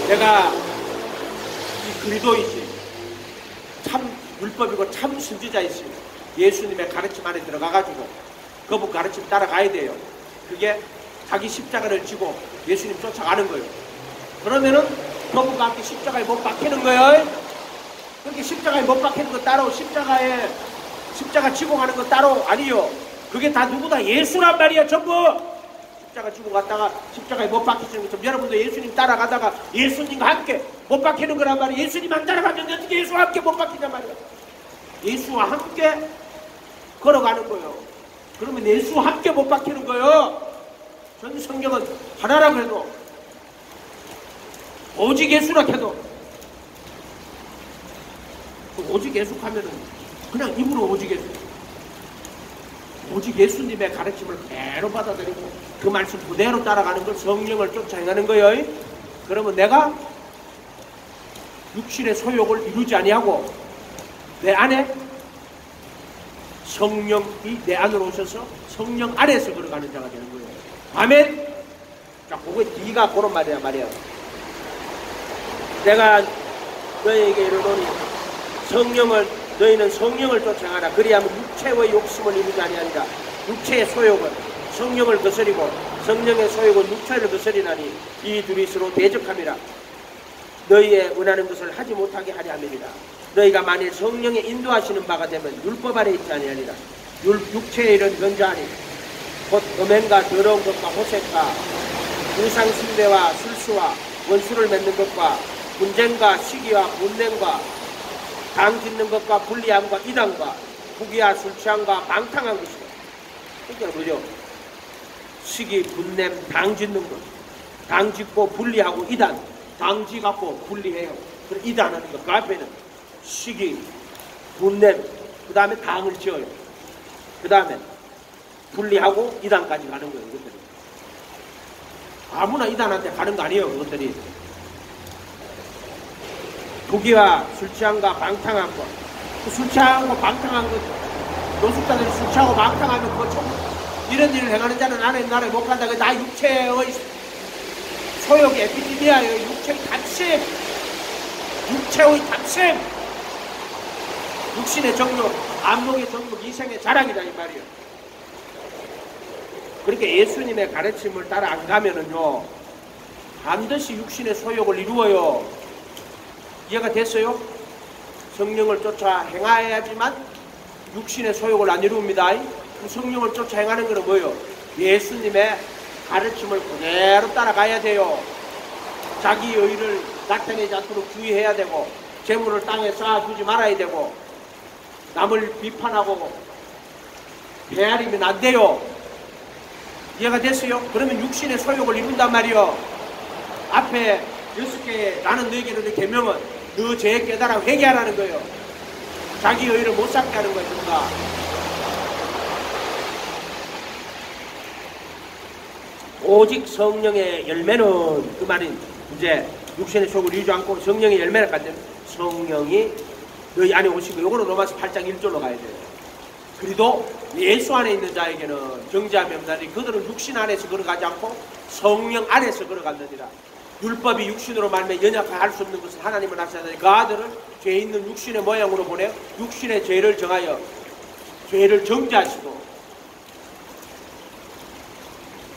내가 이 그리스도이지 참 율법이고 참 선지자이시 예수님의 가르침 안에 들어가가지고 그분 가르침 따라가야 돼요. 그게 자기 십자가를 지고 예수님 쫓아가는 거예요. 그러면은 그분과 함께 십자가에 못 박히는 거예요. 그렇게 십자가에 못 박히는 거 따로, 십자가 지고 가는 거 따로 아니요. 그게 다 누구 다 예수란 말이야. 전부 십자가 지고 갔다가 십자가에 못 박히시는 것처럼 여러분도 예수님 따라가다가 예수님과 함께 못 박히는 거란 말이야. 예수님 안 따라가면 어떻게 예수와 함께 못 박히냔 말이야. 예수와 함께 걸어가는 거예요. 그러면 예수와 함께 못 박히는 거예요. 전 성경은 하나라고 해도 오직 예수라 해도 오직 예수 하면은 그냥 입으로 오직 예수, 오직 예수님의 가르침을 그대로 받아들이고 그 말씀 그대로 따라가는 걸 성령을 쫓아 행하는 거예요. 그러면 내가 육신의 소욕을 이루지 아니하고 내 안에 성령이 내 안으로 오셔서 성령 안에서 걸어가는 자가 되는 거예요. 아멘. 자, 그게 네가 그런 말이야. 내가 너희에게 이르노니 너희는 성령을 쫓아가라. 그리하면 육체의 욕심을 이루지 아니하리라. 육체의 소욕은 성령을 거스리고 성령의 소욕은 육체를 거스리나니 이 둘이 서로 대적함이라. 너희의 원하는 것을 하지 못하게 하려 함이니라. 너희가 만일 성령의 인도하시는 바가 되면 율법 아래 있지 아니하리라. 육체의 일은 변자하니 곧 음행과 더러운 것과 호색과 우상 숭배와 술수와 원수를 맺는 것과 분쟁과 시기와 분냄과 당 짓는 것과 불리함과 이단과 부귀와 술 취함과 방탕한 것이다. 그러니까 뭐죠? 시기, 분냄, 당 짓는 것. 당 짓고 분리하고 이단. 당 지갖고 분리해요. 그럼 이단하는 것. 그 앞에는 시기, 분냄, 그 다음에 당을 지어요. 그 다음에 분리하고 이단까지 가는 거예요. 이것들이. 아무나 이단한테 가는 거 아니에요. 그것들이. 부귀와 술 취함과 방탕한 것. 술 취하고 방탕한 것. 노숙자들이 술 취하고 방탕하면 그거 좀 이런 일을 행하는 자는 나라에 못 간다. 나 육체의 소욕이 에피디미아예요. 육체의 탐심. 육체의 탐심. 육신의 정욕, 안목의 정욕, 이생의 자랑이다 이 말이에요. 그러니까 예수님의 가르침을 따라 안 가면은요 반드시 육신의 소욕을 이루어요. 이해가 됐어요? 성령을 쫓아 행하여야지만 육신의 소욕을 안 이룹니다. 성령을 쫓아 행하는 것은 뭐예요? 예수님의 가르침을 그대로 따라가야 돼요. 자기 의를 나타내지 않도록 주의해야 되고 재물을 땅에 쌓아두지 말아야 되고 남을 비판하고 배아리면 안 돼요. 이해가 됐어요? 그러면 육신의 소욕을 이룬단 말이요. 앞에 6개의 나는 너에게는 계명은 너 죄에 깨달아 회개하라는 거예요. 자기 의를 못 삼게 하는 거예요. 뭔가. 오직 성령의 열매는 그 말인 이제 육신의 소욕을 이루지 않고 성령의 열매를 갖는 성령이 너희 안에 오시고 요거는 로마서 8장 1절로 가야 돼요. 그래도 예수 안에 있는 자에게는 정죄함이 없나니 그들은 육신 안에서 걸어가지 않고 성령 안에서 걸어갔느니라. 율법이 육신으로 말미암아 연약할 수 없는 것을 하나님은 하시나니 그 아들을 죄 있는 육신의 모양으로 보내 육신의 죄를 정하여 죄를 정죄하시고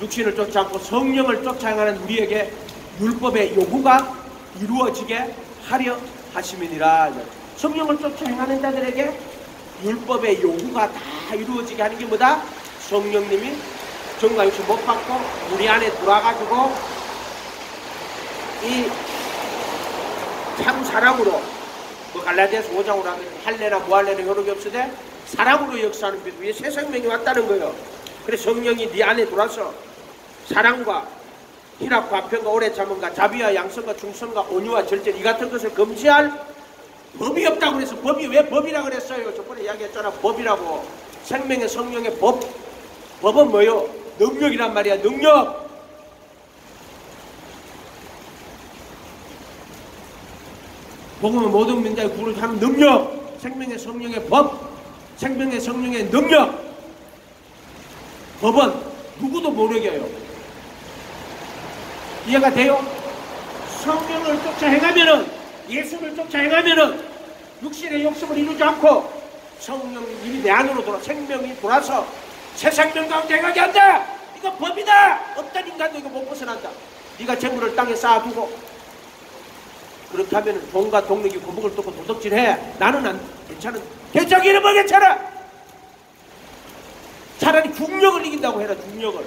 육신을 쫓지 않고 성령을 쫓아 행하는 우리에게 율법의 요구가 이루어지게 하려 하심이니라. 성령을 쫓아 행하는 자들에게 율법의 요구가 다 이루어지게 하는 게 뭐다? 성령님이 정과 육신 못 받고 우리 안에 들어와가지고 이 참 사랑으로 뭐 갈라디아서 5장으로 하면 할례나 무할례나 이런 게 없으되 사랑으로 역사하는 빛 위에 새 생명이 왔다는 거예요. 그래서 성령이 네 안에 들어와서 사랑과 희락과 화평과 오래 참음과 자비와 양성과 충성과 온유와 절제 이 같은 것을 금지할 법이 없다고 그래서 법이 왜 법이라 그랬어요? 저번에 이야기했잖아. 법이라고. 생명의 성령의 법은 뭐요? 능력이란 말이야. 능력. 복음은 모든 민자의 구를 하는 능력. 생명의 성령의 법. 생명의 성령의 능력. 법은 누구도 못 이겨요. 이해가 돼요? 성령을 쫓아 행하면은 예수를 쫓아 행하면은 육신의 욕심을 이루지 않고 성령님이 내 안으로 돌아 생명이 돌아서 새 생명 가운데 행하게 한다. 이거 법이다. 어떤 인간도 이거 못 벗어난다. 네가 재물을 땅에 쌓아두고 그렇게 하면은 돈과 동력이 거북을 뚫고 도둑질해. 나는 안 괜찮은 대적이는 뭐 괜찮아. 차라리 중력을 이긴다고 해라. 중력을.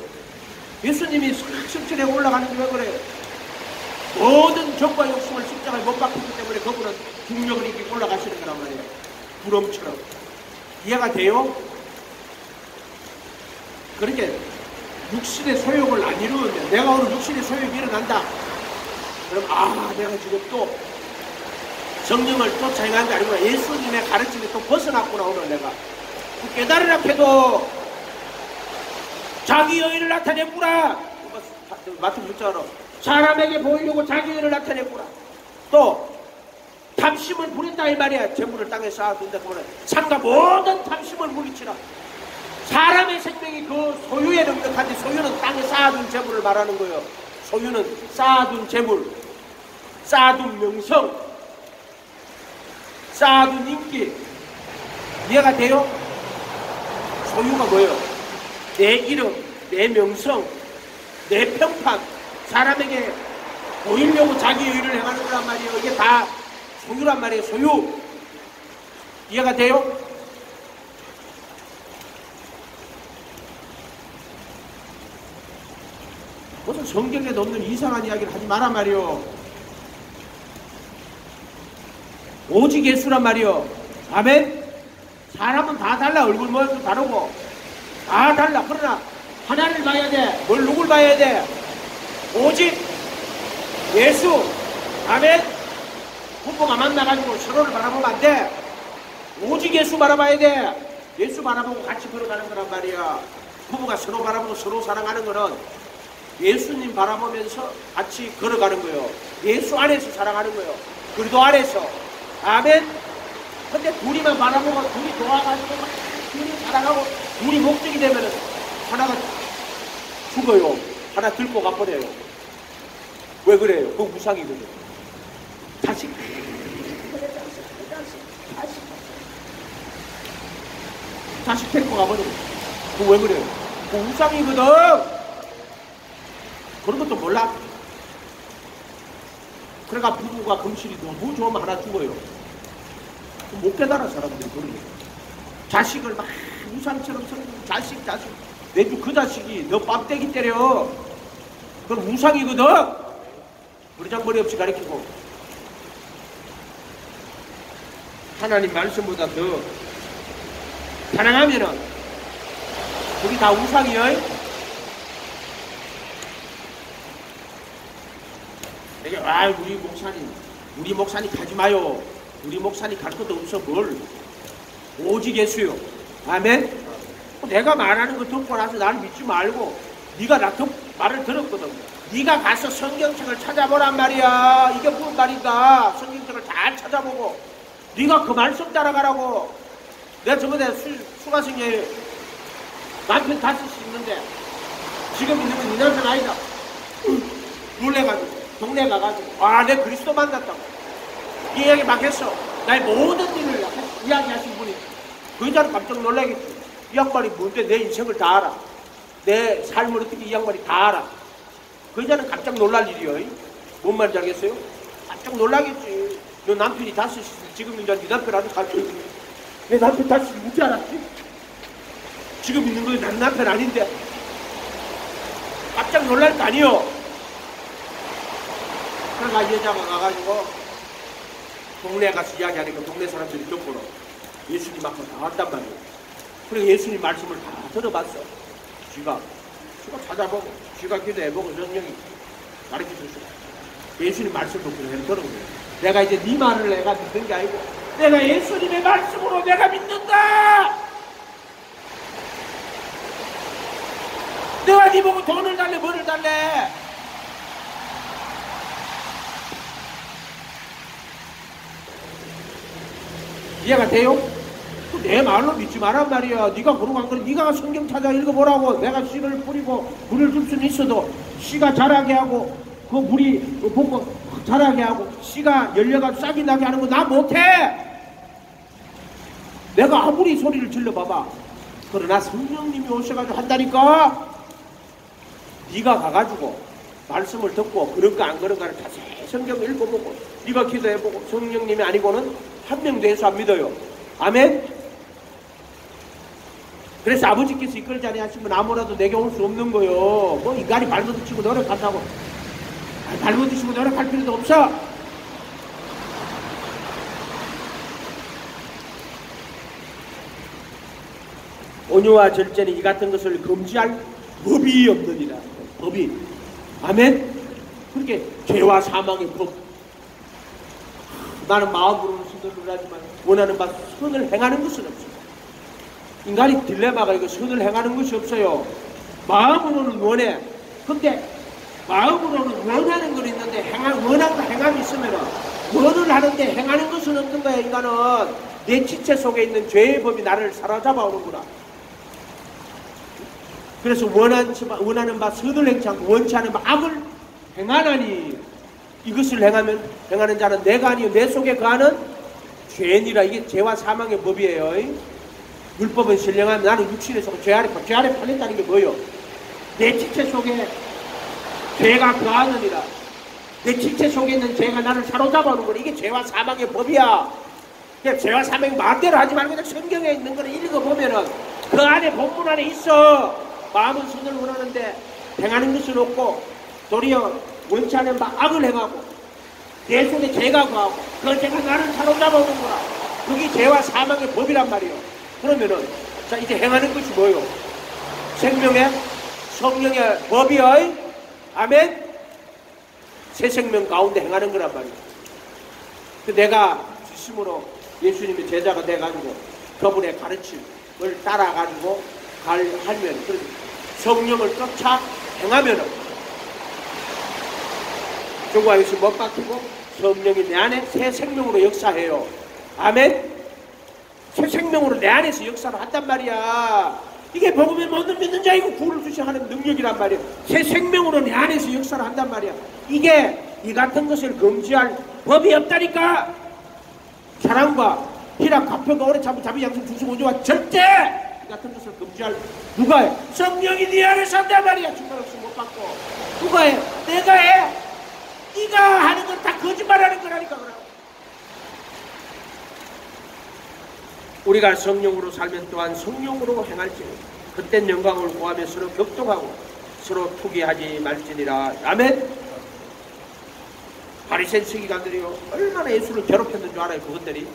예수님이 승천에 올라가는 게 왜 그래요? 모든 적과 욕심을 십자가에 못 박혔기 때문에 그분은 중력을 이기고 올라가시는 거란 말이에요. 구름처럼. 이해가 돼요? 그러니까 육신의 소욕을 안 이루면 내가 오늘 육신의 소욕이 일어난다. 그럼 내가 지금 또 성령을 쫓아 행한 게 아니구나. 예수님의 가르침에 또 벗어났구나. 오늘 내가 깨달으라 해도 자기 의의를 나타냈구나. 마태 6장으로 사람에게 보이려고 자기 의의를 나타냈구나. 또 탐심을 부린다 이 말이야. 재물을 땅에 쌓아둔다. 그러면 상가 모든 탐심을 물리치라. 사람의 생명이 그 소유에 능력한데 소유는 땅에 쌓아둔 재물을 말하는 거예요. 소유는 쌓아둔 재물, 쌓아둔 명성, 쌓아둔 인기. 이해가 돼요? 소유가 뭐예요? 내 이름, 내 명성, 내 평판, 사람에게 보이려고 자기 의를 행하는 거란 말이에요. 이게 다 소유란 말이에요. 소유. 이해가 돼요? 무슨 성경에도 없는 이상한 이야기를 하지 마란 말이요. 오직 예수란 말이요. 아멘? 사람은 다 달라. 얼굴 모양도 다르고 다 달라. 그러나 하나를 봐야 돼. 뭘 누굴 봐야 돼? 오직 예수. 아멘? 부부가 만나가지고 서로를 바라보면 안 돼. 오직 예수 바라봐야 돼. 예수 바라보고 같이 걸어가는 거란 말이야. 부부가 서로 바라보고 서로 사랑하는 거는 예수님 바라보면서 같이 걸어가는 거예요. 예수 안에서 사랑하는 거예요. 그리도 안에서. 아멘? 근데 둘이만 바라보고 둘이 좋아가지고 둘이 사랑하고 둘이 목적이 되면은 하나가 죽어요. 하나 들고 가버려요. 왜 그래요? 그거 무상이거든요. 자식. 자식 데리고 가버려요. 그거 왜 그래요? 그거 무상이거든. 그런 것도 몰라? 그러니까 부부가 금실이 너무 좋으면 하나 죽어요. 못 깨달아 사람들이 그런 거. 자식을 막 우상처럼 섬기고 자식 내주 그 자식이 너 빡대기 때려. 그건 우상이거든. 버리장머리 없이 가르치고 하나님 말씀보다 더 사랑하면은 그게 다 우상이에요. 이게 우리 목사님 가지 마요. 우리 목사님 갈 것도 없어. 뭘 오직 예수요. 아멘. 내가 말하는 거 듣고 나서 나를 믿지 말고 네가 나 말을 들었거든. 네가 가서 성경책을 찾아보란 말이야. 이게 무슨 말인가. 성경책을 잘 찾아보고 네가 그 말씀 따라가라고. 내가 저번에 수가성에 남편 5이 있는데 지금 있는 건 네 남편 아니다. 놀래가지고 동네 가가지고 내 그리스도 만났다고 이 이야기 막 했어. 나의 모든 일을 이야기하신 분이 그 여자는 깜짝 놀라겠지. 이 양반이 뭔데 내 인생을 다 알아. 내 삶을 어떻게 이 양반이 다 알아. 그 여자는 깜짝 놀랄 일이요. 뭔 말인지 알겠어요? 깜짝 놀라겠지. 너 남편이 5이 지금 있는 네 남편 아직 가르쳐주고 내 남편 5이 뭔지 알았지? 지금 있는 거 난 남편 아닌데 깜짝 놀랄 거 아니요. 그러니까 이 여자가 가가지고 동네에 가서 이야기하니까 동네 사람들이 듣고는 예수님 앞에 다 왔단 말이에요. 그리고 예수님 말씀을 다 들어봤어. 쥐가 찾아보고 쥐가 기도해보고 성령이 가르쳐줬어. 예수님 말씀도 그냥 들어보고 내가 이제 네 말을 내가 믿는 게 아니고 내가 예수님의 말씀으로 내가 믿는다. 내가 네 보고 돈을 달래 뭐를 달래. 이해가 돼요? 내 말로 믿지 마란 말이야. 네가 그러고 한 거는 네가 성경 찾아 읽어보라고. 내가 씨를 뿌리고 물을 줄 수는 있어도 씨가 자라게 하고 그 물이 보고 자라게 하고 씨가 열려가지고 싹이 나게 하는 거 나 못해. 내가 아무리 소리를 질러봐봐. 그러나 성령님이 오셔가지고 한다니까. 네가 가가지고 말씀을 듣고 그런가 안 그런가를 자세히 성경 읽어보고 네가 기도해보고 성령님이 아니고는 한 명도 해서 안 믿어요. 아멘? 그래서 아버지께서 이끌지 아니하시면 아무라도 내게 올 수 없는 거요. 뭐 인간이 발버둥 치고 노력한다고 발버둥 치고 노력할 필요도 없어. 온유와 절제는 이 같은 것을 금지할 법이 없느니라. 법이. 아멘? 그렇게 죄와 사망의 법. 나는 마음으로는 선을 하지만 원하는 바 선을 행하는 것은 없어요. 인간이 딜레마가 이거 선을 행하는 것이 없어요. 마음으로는 원해. 근데 마음으로는 원하는 건 있는데 원함과 행함이 있으면 원을 하는데 행하는 것은 없는 거야. 인간은 내 지체 속에 있는 죄의 법이 나를 사로잡아 오는구나. 그래서 원하는 바 선을 행치 않고 원치 않은 바 악을 행하나니 이것을 행하는 자는 내가 아니요 내 속에 거하는 죄니라. 이게 죄와 사망의 법이에요. 율법은 신령하면 나는 육신에 속에 죄 아래 팔렸다는 게 뭐예요? 내 지체 속에 죄가 거하느니라. 내 지체 속에 있는 죄가 나를 사로잡아 오는 거야. 이게 죄와 사망의 법이야. 죄와 사망이 마음대로 하지 말고 그냥 성경에 있는 거를 읽어보면은 그 안에 본문 안에 있어. 마음은 선을 원하는데 행하는 것은 없고 도리어 원치 않은 바 악을 행하고 내 속에 죄가 거하고 그 죄가 나를 사로잡아 오는 거야. 그게 죄와 사망의 법이란 말이에요. 그러면은 자 이제 행하는 것이 뭐예요? 생명의 성령의 법이요. 아멘. 새 생명 가운데 행하는 거란 말이에요. 그 내가 진심으로 예수님의 제자가 돼가지고 그분의 가르침을 따라가지고 하면 성령을 쫓아 행하면은 종과 예수 못 박히고 성령이 내 안에 새 생명으로 역사해요. 아멘. 새 생명으로 내 안에서 역사를 한단 말이야. 이게 복음에 못 믿는 자이고 구원을 주시 하는 능력이란 말이야. 새 생명으로 내 안에서 역사를 한단 말이야. 이게 이 같은 것을 금지할 법이 없다니까. 사랑과 희락, 가평과 오래 참고 자비, 양심, 중심, 온유와 절제 이 같은 것을 금지할 누가 해? 성령이 네 안에 산단 말이야. 중간 없이 못 받고 누가 해? 내가 해. 네가 하는 건 다 거짓말하는 거라니까. 우리가 성령으로 살면 또한 성령으로 행할지 그땐 영광을 구하며 서로 격동하고 서로 투기하지 말지니라. 아멘. 바리새인 서기관들이요 얼마나 예수를 괴롭혔는 줄 알아요. 그것들이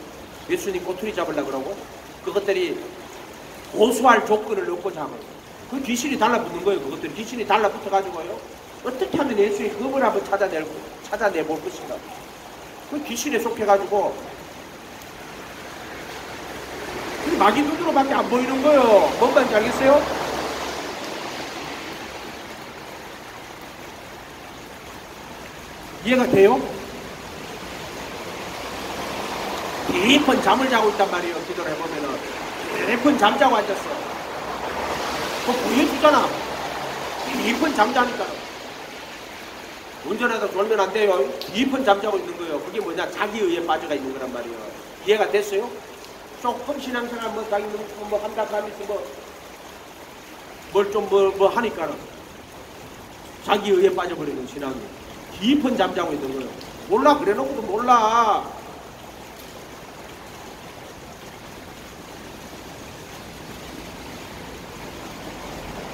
예수님 꼬투리 잡으려고 그러고 그것들이 고소할 조건을 넣고자 하면 그 귀신이 달라붙는 거예요. 그것들이 귀신이 달라붙어가지고요 어떻게 하면 예수의 흠을 한번 찾아내볼 것인가. 그 귀신에 속해가지고 마귀 눈으로밖에 안 보이는 거예요. 뭔 말인지 알겠어요? 이해가 돼요? 깊은 잠을 자고 있단 말이에요. 기도를 해보면은 깊은 잠 자고 앉았어. 그거 보여주잖아. 깊은 잠 자니까. 운전하다 졸면 안 돼요. 깊은 잠 자고 있는 거예요. 그게 뭐냐? 자기의에 빠져가 있는 거란 말이에요. 이해가 됐어요? 조금 신앙생활 뭐 자기 뭐 한다 하면서 뭘 좀 뭐 하니까는 자기 의에 빠져버리는 신앙이 깊은 잠 자고 있는 거예요. 몰라 그래놓고도 몰라.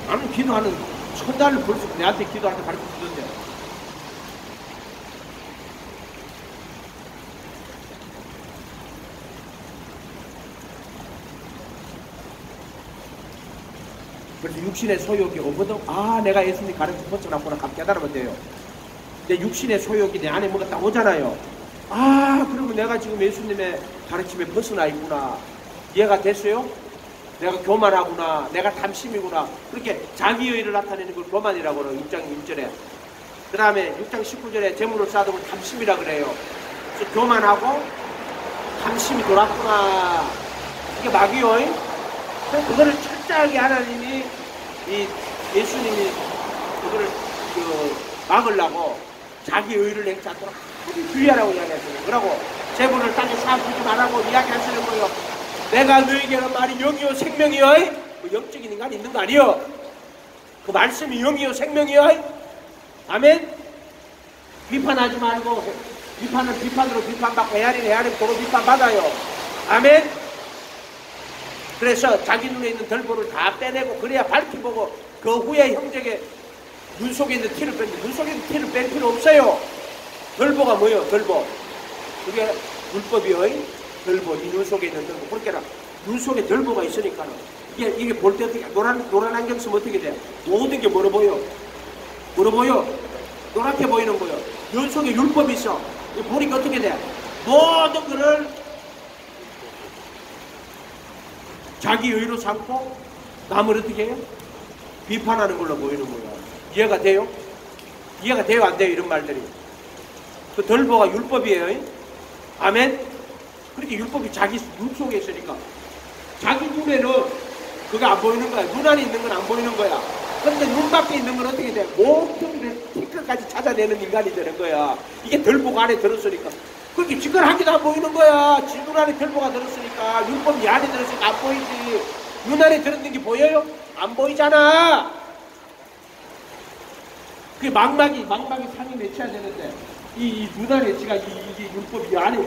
나는 기도하는 천달을 벌써 내한테 기도할 때 가르쳐 주던데. 그래서 육신의 소욕이 오거든. 아 내가 예수님 가르쳐 벗어났구나. 감 깨달으면 돼요. 내 육신의 소욕이 내 안에 뭐가 딱 오잖아요. 아 그러면 내가 지금 예수님의 가르침에 벗어나 있구나. 이해가 됐어요? 내가 교만하구나. 내가 탐심이구나. 그렇게 자기의를 나타내는 걸 교만이라고 그래요. 6장 1절에. 그 다음에 6장 19절에 재물을 쌓아두면 탐심이라 그래요. 그래서 교만하고 탐심이 돌았구나. 이게 마귀요. 그거를 철저하게 하나님이 예수님이 그거를 막으려고 자기 의를 행사하도록 아주 주의하라고 이야기하시는 거라고. 재물을 땅에 쌓아두지 말라고 이야기하시는 거예요. 내가 너에게 하는 말이 영이요 생명이요. 그 영적인 인간이 있는 거 아니요. 그 말씀이 영이요 생명이요. 아멘. 비판하지 말고 비판은 비판으로 비판받고 헤아리는 도로 비판받아요. 아멘. 그래서 자기 눈에 있는 덜보를 다 빼내고 그래야 밝히 보고 그 후에 형제에게 눈 속에 있는 티를 빼는데 눈 속에 있는 티를 뺄 필요 없어요. 덜보가 뭐예요? 덜보. 그게 불법이요. 덜보. 이 눈 속에 있는 덜보. 그렇게나 눈 속에 덜보가 있으니까는 이게 볼 때 어떻게 노란 안경 쓰면 어떻게 돼? 모든 게 뭐로 보여? 뭐로 보여? 노랗게 보이는 거예요. 눈 속에 율법이 있어. 보니까 어떻게 돼? 모든 거를 자기 의로 삼고 남을 어떻게 해요? 비판하는 걸로 보이는 거예요. 이해가 돼요? 이해가 돼요? 안 돼요? 이런 말들이. 그 덜보가 율법이에요. 아멘? 그렇게 율법이 자기 눈 속에 있으니까 자기 눈에는 그게 안 보이는 거야. 눈 안에 있는 건 안 보이는 거야. 그런데 눈 밖에 있는 건 어떻게 돼? 모든 티끌까지 찾아내는 인간이 되는 거야. 이게 덜보가 안에 들었으니까. 그렇게 지금 한 개도 안 보이는 거야. 지금 안에 덜보가 들었으니까. 율법이 안에 들었으니까 안 보이지. 눈 안에 들었는 게 보여요? 안 보이잖아. 그게 망막이 상이 맺혀야 되는데 이 눈알 해치가 이게 율법이 이 안에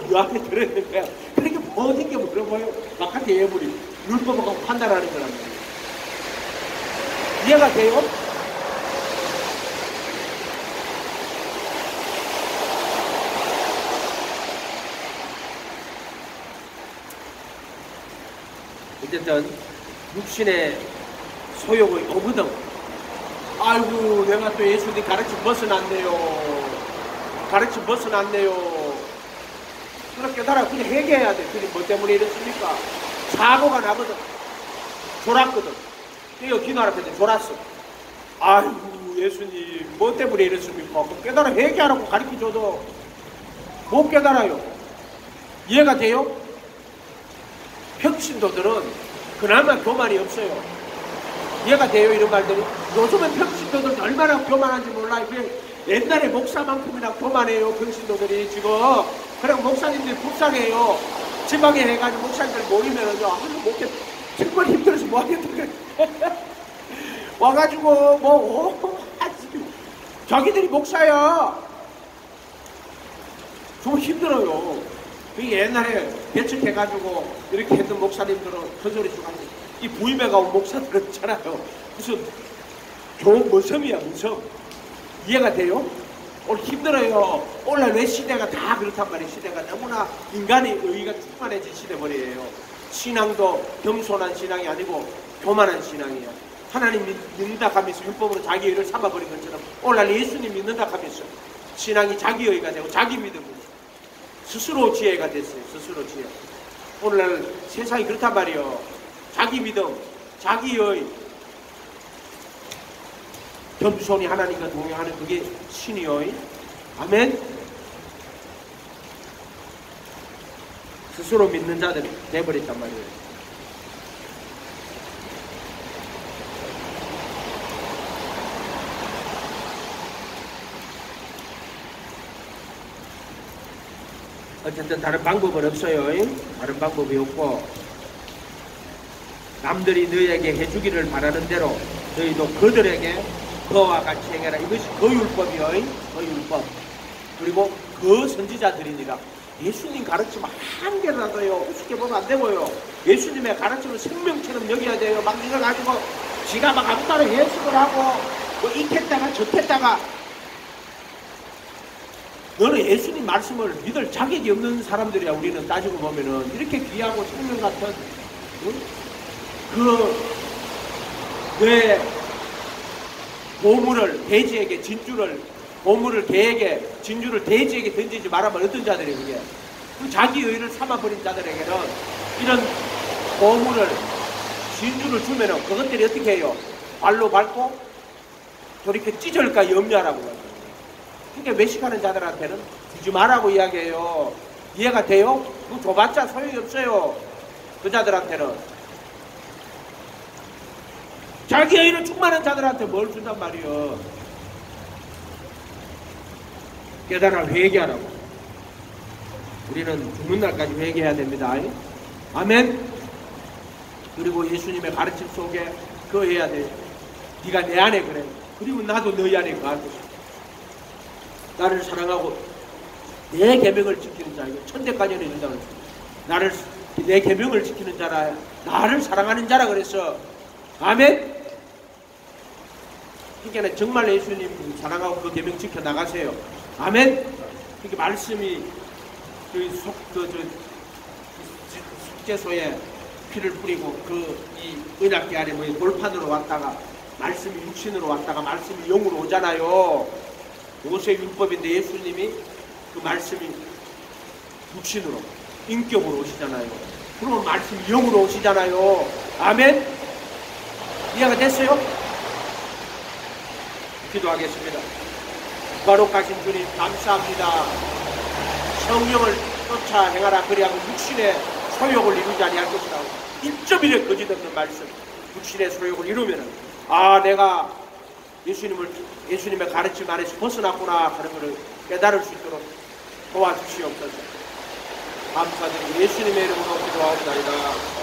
들어있는 거야. 그러니까 모든 게 물어봐요. 바깥에 예물이 율법하고 판단하는 거란 말이에요. 이해가 돼요? 어쨌든 육신의 소욕의 거부등. 아이고 내가 또 예수님 가르침 벗어났네요. 그렇게 깨달아 그냥 회개해야 돼. 그게 뭐 때문에 이렇습니까? 사고가 나거든. 졸았거든. 이거 기도하라 했더니 졸았어. 아이고 예수님 뭐 때문에 이렇습니까? 깨달아 회개하라고 가르쳐줘도 못 깨달아요. 이해가 돼요? 평신도들은 그나마 교만이 없어요. 이해가 돼요? 이런 말들이. 요즘은 평신도들 얼마나 교만한지 몰라요. 그냥 옛날에 목사만큼이나 교만해요. 평신도들이 지금. 그냥 목사님들이 불쌍해요. 지방에 해가지고 목사님들 모이면은요, 목회 정말 힘들어서 뭐 하겠다 그래. 와가지고 자기들이 목사야. 좀 힘들어요. 그게 옛날에 배척해가지고 이렇게 했던 목사님들은 그 소리 좀 하지. 이 부임에 가온 목사들은 있잖아요. 무슨 교훈 무섬이야 무섬. 이해가 돼요? 오늘 힘들어요. 오늘 왜 시대가 다 그렇단 말이에요. 시대가 너무나 인간의 의의가 충만해진 시대버리에요. 신앙도 겸손한 신앙이 아니고 교만한 신앙이에요. 하나님 믿는다 하면서 율법으로 자기 의를 삼아버린 것처럼 오늘날 예수님 믿는다 하면서 신앙이 자기 의의가 되고 자기 믿음으로 스스로 지혜가 됐어요. 스스로 지혜. 오늘날 세상이 그렇단 말이에요. 자기 믿음, 자기 의, 겸손히 하나님과 동행하는 그게 신이요. 아멘. 스스로 믿는 자들이 돼버렸단 말이에요. 어쨌든 다른 방법은 없어요. 다른 방법이 없고 남들이 너희에게 해주기를 바라는 대로 너희도 그들에게 그와 같이 행해라. 이것이 그 율법이요. 그 율법. 그리고 그 선지자들이니라. 예수님 가르침 한 개라도요 우습게 보면 안 되고요. 예수님의 가르침을 생명처럼 여겨야 돼요. 막 이걸 가지고 지가 막 아무 따로 해석을 하고 뭐 이랬다가 저랬다가. 너는 예수님 말씀을 믿을 자격이 없는 사람들이야. 우리는 따지고 보면은 이렇게 귀하고 생명 같은 왜 보물을 돼지에게 진주를 보물을 개에게 진주를 돼지에게 던지지 말아면 어떤 자들이 그게 그 자기 의를 삼아버린 자들에게는 이런 보물을 진주를 주면은 그것들이 어떻게 해요? 발로 밟고 돌이켜 찢을까 염려하라고 해요. 그러니까 외식하는 자들한테는 주지 말라고 이야기해요. 이해가 돼요? 그거 줘봤자 소용이 없어요. 그 자들한테는. 자기 의로 충만한 자들한테 뭘 준단 말이에요. 깨달아 회개하라고. 우리는 죽는 날까지 회개해야 됩니다. 아멘. 그리고 예수님의 가르침 속에 그거 해야 돼. 네가 내 안에 그래. 그리고 나도 너희 안에 거할 것이다. 나를 사랑하고 내 계명을 지키는 자. 이거 천대까지는 이른다고 했어. 나를 내 계명을 지키는 자라. 나를 사랑하는 자라 그랬어. 아멘. 그러니까 정말 예수님 사랑하고 그 계명 지켜 나가세요. 아멘. 그렇게 말씀이 속죄소에 피를 뿌리고 이 은약계 안에 뭐 돌판으로 왔다가 말씀이 육신으로 왔다가 말씀이 영으로 오잖아요. 모세 율법인데 예수님이 그 말씀이 육신으로 인격으로 오시잖아요. 그러면 말씀이 영으로 오시잖아요. 아멘. 이해가 됐어요? 기도하겠습니다. 거룩하신 주님 감사합니다. 성령을 쫓아 행하라. 그리하고 육신의 소욕을 이루지 아니할 것이다. 1.1의 거짓없는 말씀. 육신의 소욕을 이루면은 내가 예수님의 가르침 안에서 벗어났구나 하는 것을 깨달을 수 있도록 도와주시옵소서. 감사드리고 예수님의 이름으로 기도하옵나이다.